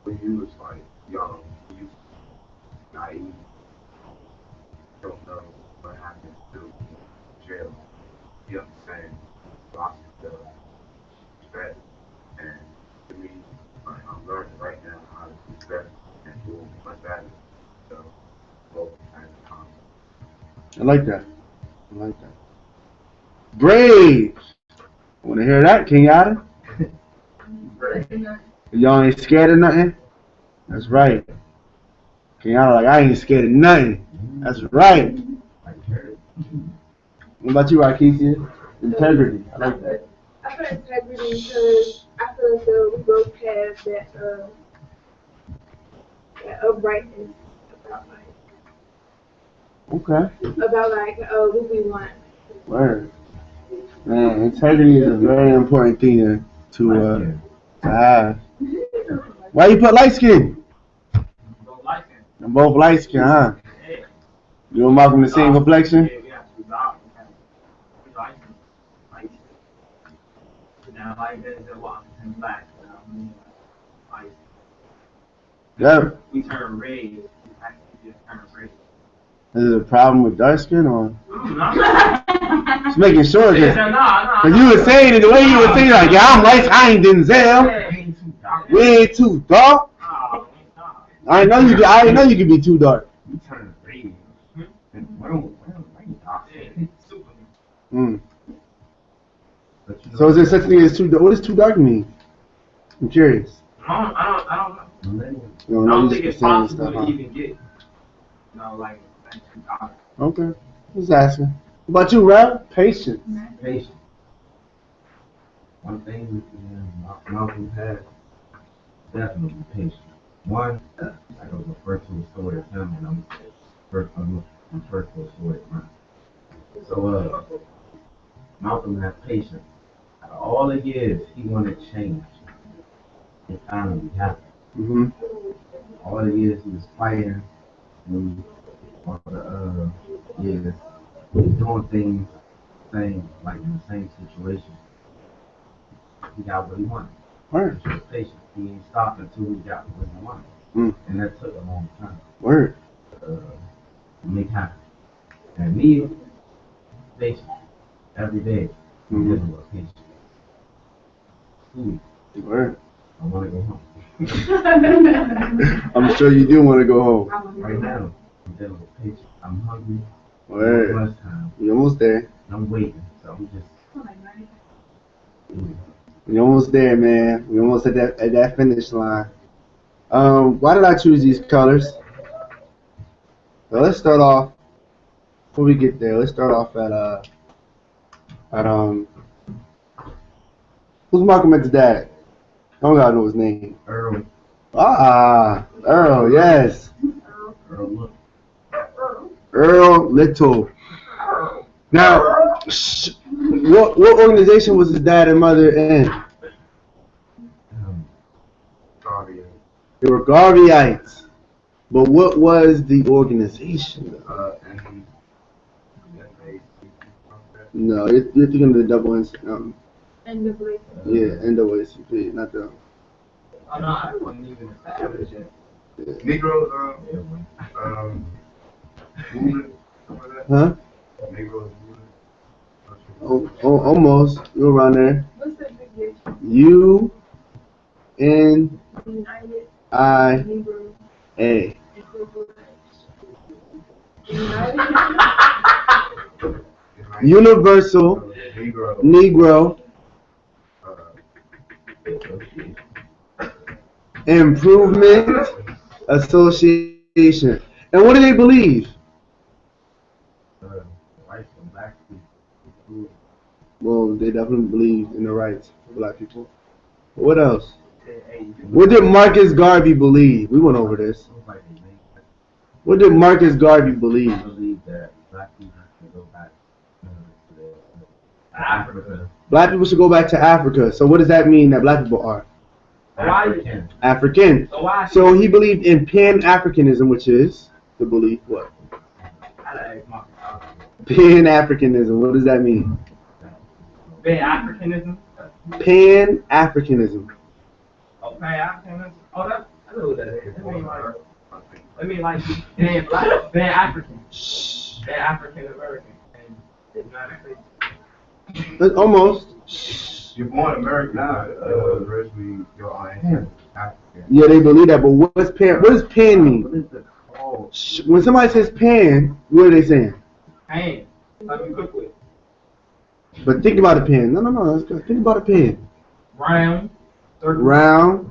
when you was, like, young, you naive, don't know what happens to jail. You understand? Lots of respect. And to me, like, I'm learning right now how to respect and do much better. So, both at the time. I like that. I like that. Brave. Want to hear that, King Adam? Y'all ain't scared of nothing? That's right. King Adam like, I ain't scared of nothing. That's right. What about you, Rakesia? Integrity. I like that. I feel integrity because I feel as though we both have that uprightness Okay. about what we want. Word. Man, integrity is a very important thing to have. Why you put light skin? Don't like it. I'm both light skin, huh? Hey. You and Malcolm the same complexion? Yeah, we have to stop. We like it. Like, now, like this, it was in black. Like, Yeah. we turn red. We actually just turn red. Is it a problem with dark skin or? No. Just making sure, because Nah. you were saying it the way you were saying, like, yeah, I'm light, I ain't Denzel. We ain't too dark. I know you can be too dark. You turn red. Mm. So is there such thing as too dark? What does too dark mean? I'm curious. I don't know. You I know, don't you think it's just saying possible stuff, to even get, like $2. Okay. Just asking. What about you, Rap? Patience. Patience. One thing with Malcolm had, definitely patience. One, I go refer to a story of him, and I'm first to a story of mine. So, Malcolm had patience. Out of all the years, he wanted change. It finally happened. Mm-hmm. All the years he was fighting, and all the years he was doing things, like in the same situation. He got what he wanted. Word. He was patient. He didn't stop until he got what he wanted. Mm. And that took a long time Word. to make happen. And me, patient. Every day, I'm living with patience. Word. I want to go home. I'm sure you do want to go home. Right now, I'm dealing with patience. I'm hungry. Word. Lunchtime. You're almost there. I'm waiting. So I'm just. We're almost there, man. We're almost at that finish line. Why did I choose these colors? So let's start off. Before we get there, let's start off at who's Malcolm X's dad? I don't gotta know his name. Earl. Earl, yes. Earl Little. Now, what organization was his dad and mother in? They were Garveyites. But what was the organization? No, you're thinking of the double instant. NAACP. Yeah, NAACP, not the. Oh no, I wasn't even established yet. Yeah. Negro, movement, something like that. Huh? Negro movement. Almost. You're around there. What's the abbreviation? U N United I Negro A. Incorporated. United. Universal Negro. Negro Improvement Association. And what do they believe? Whites and black people. Well, they definitely believe in the rights of black people. What else? What did Marcus Garvey believe? We went over this. What did Marcus Garvey believe? I believe that black people should go back to Africa. Black people should go back to Africa. So what does that mean that black people are? African. African. So why? So he believed in Pan-Africanism, which is the belief what? Pan-Africanism. What does that mean? Pan-Africanism? Pan-Africanism. Oh, Pan-Africanism? Oh, I know what that is. I mean, like, Pan-Black, Pan-African. Pan-African-American. And the United States. That's almost. You're born American, originally your aunt African. Yeah, they believe that, but what's Pan? What does Pan mean? What is the call? When somebody says Pan, what are they saying? Pan. Like we cook with. But think about a pen. No, that's good. Think about a pen. Round. Circle. Round,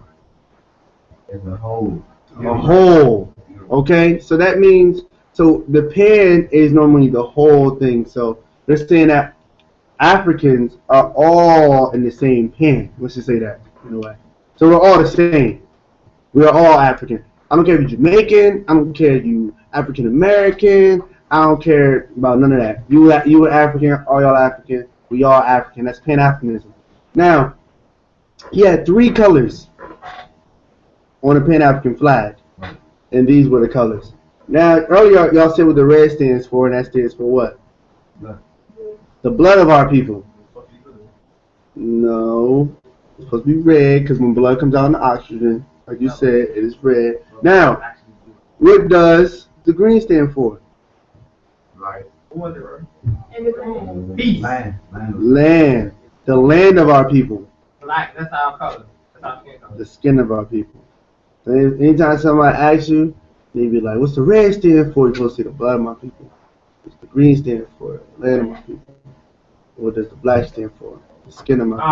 As a whole. a hole. Okay, so that means, so the pen is normally the whole thing. So they're saying that Africans are all in the same pen. Let's just say that in a way. So we're all the same. We are all African. I don't care if you're Jamaican. I don't care if you African American. I don't care about none of that. You are African. All y'all African. We all African. That's Pan-Africanism. Now, he had 3 colors on the Pan-African flag, and these were the colors. Now, earlier y'all said what the red stands for, and that stands for what? Blood. The blood of our people. No, it's supposed to be red because when blood comes out in the oxygen, like you said, it is red. Now, what does the green stand for? Life. Whatever. Independent. Peace. Land. Land. The land of our people. Black. That's our color. That's our skin color. The skin of our people. So anytime somebody asks you, they be like, what's the red stand for? You're supposed to say the blood of my people. What's the green stand for? The land of my people. What does the black stand for? The skin of my people.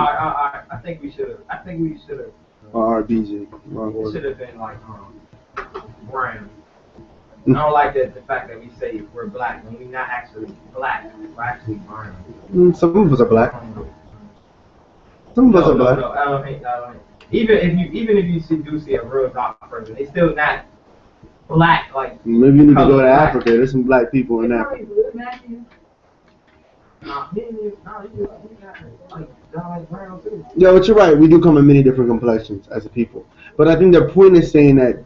I think we should have. Or RBG. Wrong It order. should have been like brown. I don't like the fact that we say we're black when we're not actually black. We're actually brown. Some of us are black. Some of us are black. No, I don't think. Even if you do see a real dark person, they still not black. Like Maybe you need to go to color black. Africa. There's some black people in Africa. Matthew. Yeah, but you're right. We do come in many different complexions as a people. But I think the point is saying that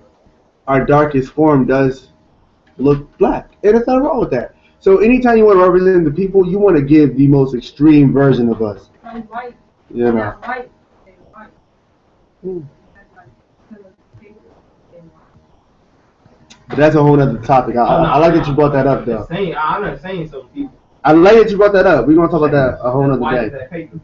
our darkest form does look black. And there's nothing wrong with that. So anytime you want to represent the people, you want to give the most extreme version of us. I'm white. You know. Not white. They're white. Hmm. That's like color people. They're white. But that's a whole other topic. I like that you brought that up, though. I'm not saying some people. I like that you brought that up. We're going to talk about that a whole other day. That paper.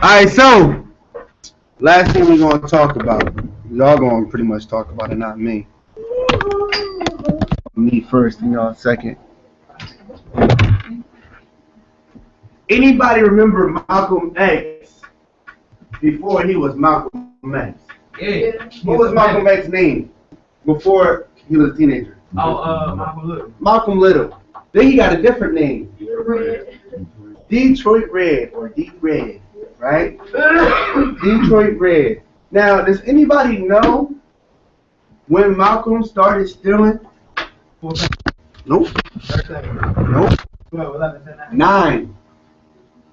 Alright, so last thing we're going to talk about. Y'all going to pretty much talk about it, not me. Me first and y'all second. Anybody remember Malcolm X before he was Malcolm X? Yeah. What was Malcolm X's name before he was a teenager? Malcolm Little. Malcolm Little. Then he got a different name. Red. Detroit Red or Deep Red, right? Detroit Red. Now, does anybody know when Malcolm started stealing? Nope. Nope. 9.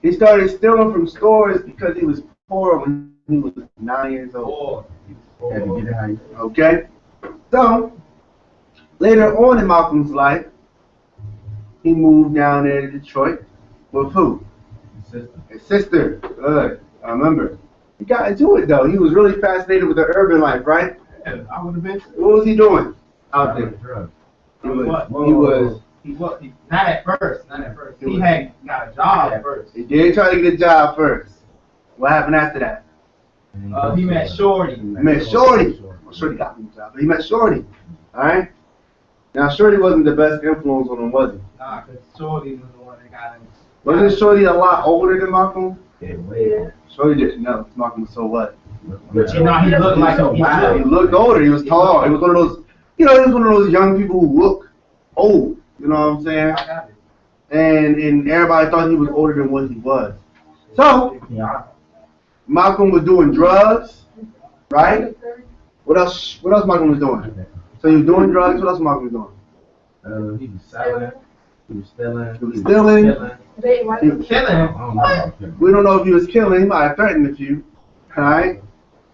He started stealing from stores because he was poor when he was 9 years old. Had to get it how you. Okay? So, later on in Malcolm's life, he moved down there to Detroit with who? Sister. His sister. Good. I remember. He got into it though. He was really fascinated with the urban life, right? Yeah, I would have been. What was he doing out there? Drugs. He was. Not at first. He had got a job at first. He did try to get a job first. What happened after that? He met Shorty. He met Shorty. Well, Shorty got him a job, but he met Shorty. All right. Now Shorty wasn't the best influence on him, was he? Nah, because Shorty was the one that got him. Wasn't Shorty a lot older than Malcolm? Yeah, way. Shorty didn't know. Malcolm was so what? But you know, he looked like He looked older. He was tall. He was one of those, he was one of those young people who look old. You know what I'm saying? I got it. And everybody thought he was older than what he was. So Yeah. Malcolm was doing drugs, right? What else? What else Malcolm was doing? So he was doing drugs. What else Malcolm was doing? He was selling. He was stealing. He was stealing. They want He- to Killing. We don't know if he was killing. He might have threatened a few. All right.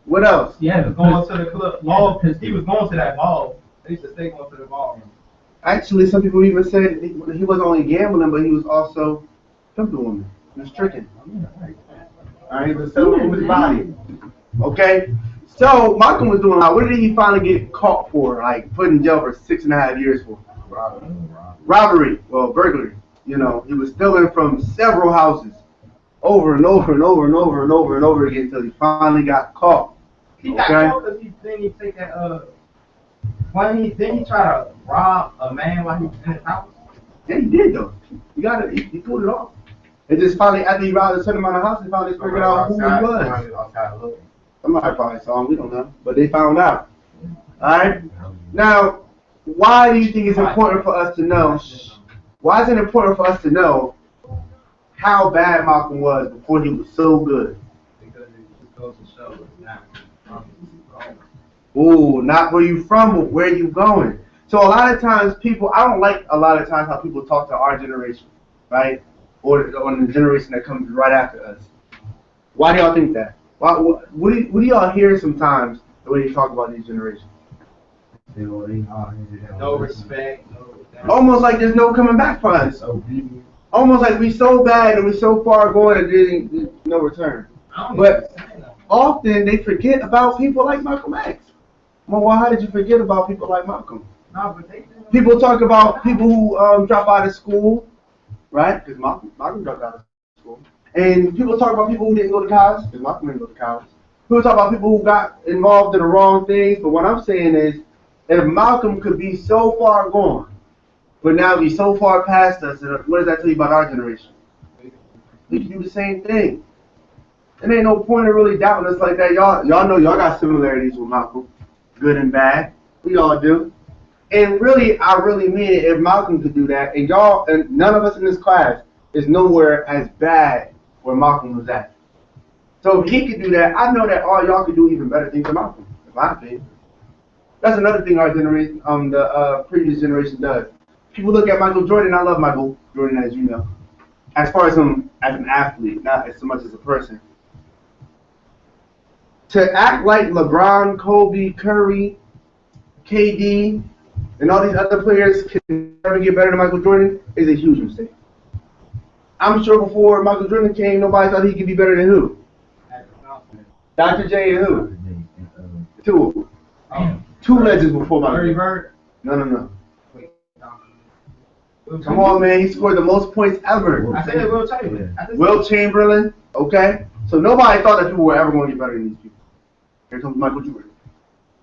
What else? Yeah, going to the club. Ball, because he was going to that ball. They used to stay going to the ball. Actually, some people even said he wasn't only gambling, but he was also pimping women. He was tricking. All right, he was selling with his body. Okay. So Malcolm was doing a lot. What did he finally get caught for? Like put in jail for 6.5 years for? Robbery. Well, burglary. You know, he was stealing from several houses over and over and over and over and over and over again until he finally got caught. He got caught because didn't he take that didn't he try to rob a man while he was in his house? Yeah, he did though. He pulled it off. It just finally, after he robbed a certain amount of house, they finally figured out who he was. Somebody probably saw him, we don't know. But they found out. Alright? Now, why do you think it's important for us to know? Why is it important for us to know how bad Malcolm was before he was so good? Because it goes to show it's not. Ooh, not where you from, but where you going. So a lot of times I don't like a lot of times how people talk to our generation, right? Or the generation that comes right after us. Why do y'all think that? What do y'all hear sometimes the way you talk about these generations? No respect. Almost like there's no coming back for us. Almost like we so bad and we so far going that there's no return. But often they forget about people like Malcolm X. Well, why did you forget about people like Malcolm? No, but they People talk about people who drop out of school, right? Because Malcolm dropped out of school. And people talk about people who didn't go to college, because Malcolm didn't go to college. People talk about people who got involved in the wrong things, but what I'm saying is, if Malcolm could be so far gone, but now be so far past us, what does that tell you about our generation? We can do the same thing. There ain't no point in really doubting us like that. Y'all know y'all got similarities with Malcolm, good and bad. We all do. And really, I really mean it. If Malcolm could do that, and y'all, and none of us in this class is nowhere as bad where Malcolm was at. So if he could do that, I know that all y'all could do even better things than Malcolm, in my opinion. That's another thing our generation, the previous generation does. People look at Michael Jordan. I love Michael Jordan, as you know, as far as him as an athlete, not as so much as a person. To act like LeBron, Kobe, Curry, KD, and all these other players can never get better than Michael Jordan is a huge mistake. I'm sure before Michael Jordan came, nobody thought he could be better than who? Dr. J and who? Two. Two legends before Michael Jordan. No. Come on, man. He scored the most points ever. I said Will Chamberlain. Will Chamberlain, okay? So nobody thought that people were ever going to get better than these people. Here comes Michael Jordan.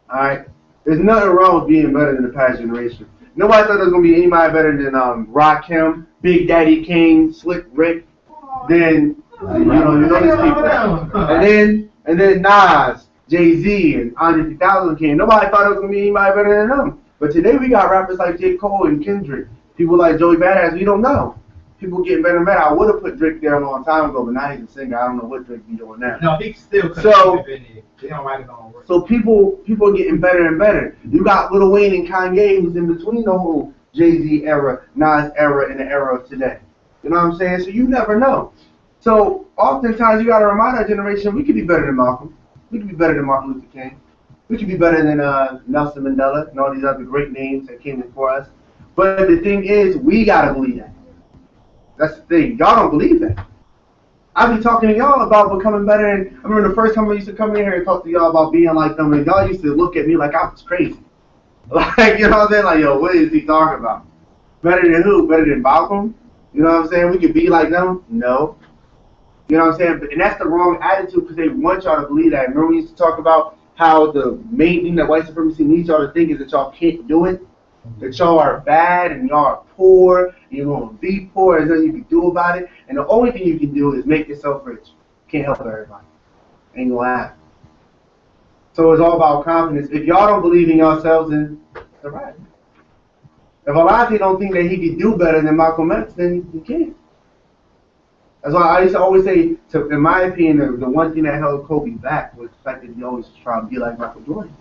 All right? There's nothing wrong with being better than the past generation. Nobody thought there was going to be anybody better than Rakim, Big Daddy Kane, Slick Rick, then, you know these people. And then Nas, Jay-Z, and Andre 3000 came. Nobody thought there was going to be anybody better than them. But today we got rappers like J. Cole and Kendrick. People like Joey Badass, we don't know. People getting better and better. I would have put Drake there a long time ago, but now he's a singer. I don't know what Drake be doing now. No, he still couldn't So, been there. They don't write it on. So people are getting better and better. You got Lil Wayne and Kanye who's in between the whole Jay-Z era, Nas era, and the era of today. You know what I'm saying? So you never know. So oftentimes you got to remind our generation we could be better than Malcolm. We could be better than Martin Luther King. We could be better than Nelson Mandela and all these other great names that came before us. But the thing is, we gotta believe that. That's the thing. Y'all don't believe that. I be talking to y'all about becoming better, and I remember the first time I used to come in here and talk to y'all about being like them, and y'all used to look at me like I was crazy. Like, you know what I'm saying? Like, yo, what is he talking about? Better than who? Better than Malcolm? You know what I'm saying? We could be like them? No. You know what I'm saying? And that's the wrong attitude because they want y'all to believe that. Remember we used to talk about how the main thing that white supremacy needs y'all to think is that y'all can't do it? That y'all are bad and y'all are poor, and you're going to be poor, there's nothing you can do about it. And the only thing you can do is make yourself rich. Can't help everybody. Ain't going to happen. So it's all about confidence. If y'all don't believe in yourselves, then it's all right. If Elijah don't think that he could do better than Malcolm X, then he can't. That's why I used to always say, in my opinion, the one thing that held Kobe back was the fact that he always tried to be like Michael Jordan.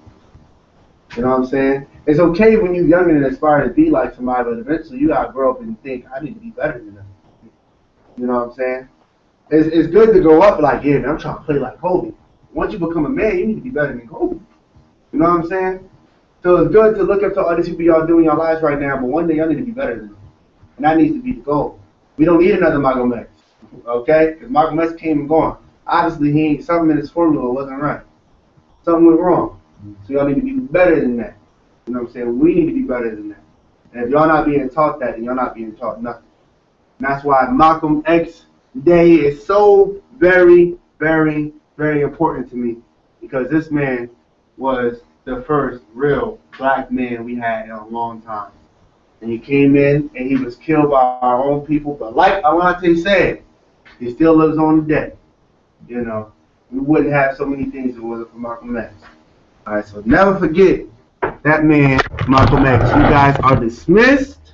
You know what I'm saying? It's okay when you're young and aspire to be like somebody, but eventually you gotta grow up and think, I need to be better than them. You know what I'm saying? It's good to grow up like, yeah, man, I'm trying to play like Kobe. Once you become a man, you need to be better than Kobe. You know what I'm saying? So it's good to look up to other people y'all do in your lives right now, but one day y'all need to be better than them. And that needs to be the goal. We don't need another Malcolm X, okay? Because Malcolm X came and gone. Obviously, something in his formula wasn't right. Something went wrong. So y'all need to be better than that. You know what I'm saying? We need to be better than that. And if y'all not being taught that, then y'all not being taught nothing. And that's why Malcolm X Day is so very, very, very important to me. Because this man was the first real black man we had in a long time. And he came in and he was killed by our own people. But like Alante said, he still lives on today. You know, we wouldn't have so many things if it wasn't for Malcolm X. All right, so never forget that man, Malcolm X. You guys are dismissed.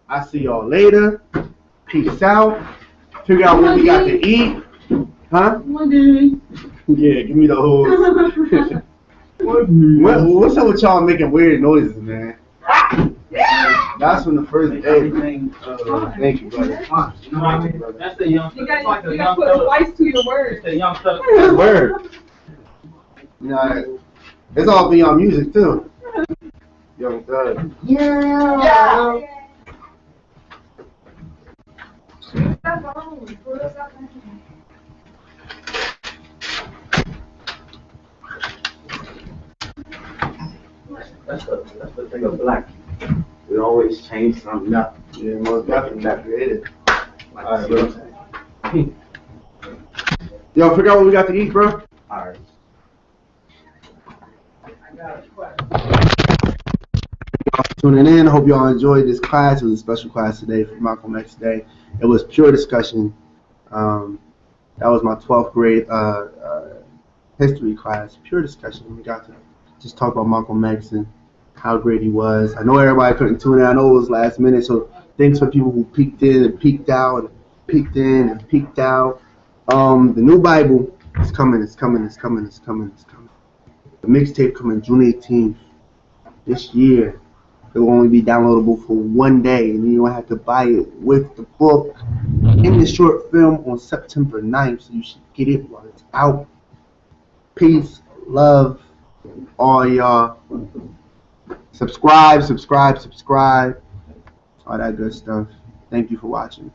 I see y'all later. Peace out. Figure out what we got to eat. Huh? Yeah, give me the hose. What's up with y'all making weird noises, man? That's from the first day. Thank you, brother. That's the young. You gotta put a slice to your words. The young stuff. Word. You know, it's all beyond music too. Young Thug. Yeah. That's the thing of black. We always change something up. Yeah, most definitely not creative. Alright, bro. Yo, figure out what we got to eat, bro. Alright. Tuning in. Hope y'all enjoyed this class. It was a special class today for Malcolm X Day. It was pure discussion. That was my 12th grade history class. Pure discussion. We got to just talk about Malcolm X and how great he was. I know everybody couldn't tune in. I know it was last minute, so thanks for people who peeked in and peeked out and peeked in and peeked out. The new Bible is coming. It's coming. It's coming. It's coming. It's coming. The mixtape coming June 18th this year. It will only be downloadable for one day, and you don't have to buy it with the book in the short film on September 9th, so you should get it while it's out. Peace, love, all y'all. Subscribe, all that good stuff. Thank you for watching.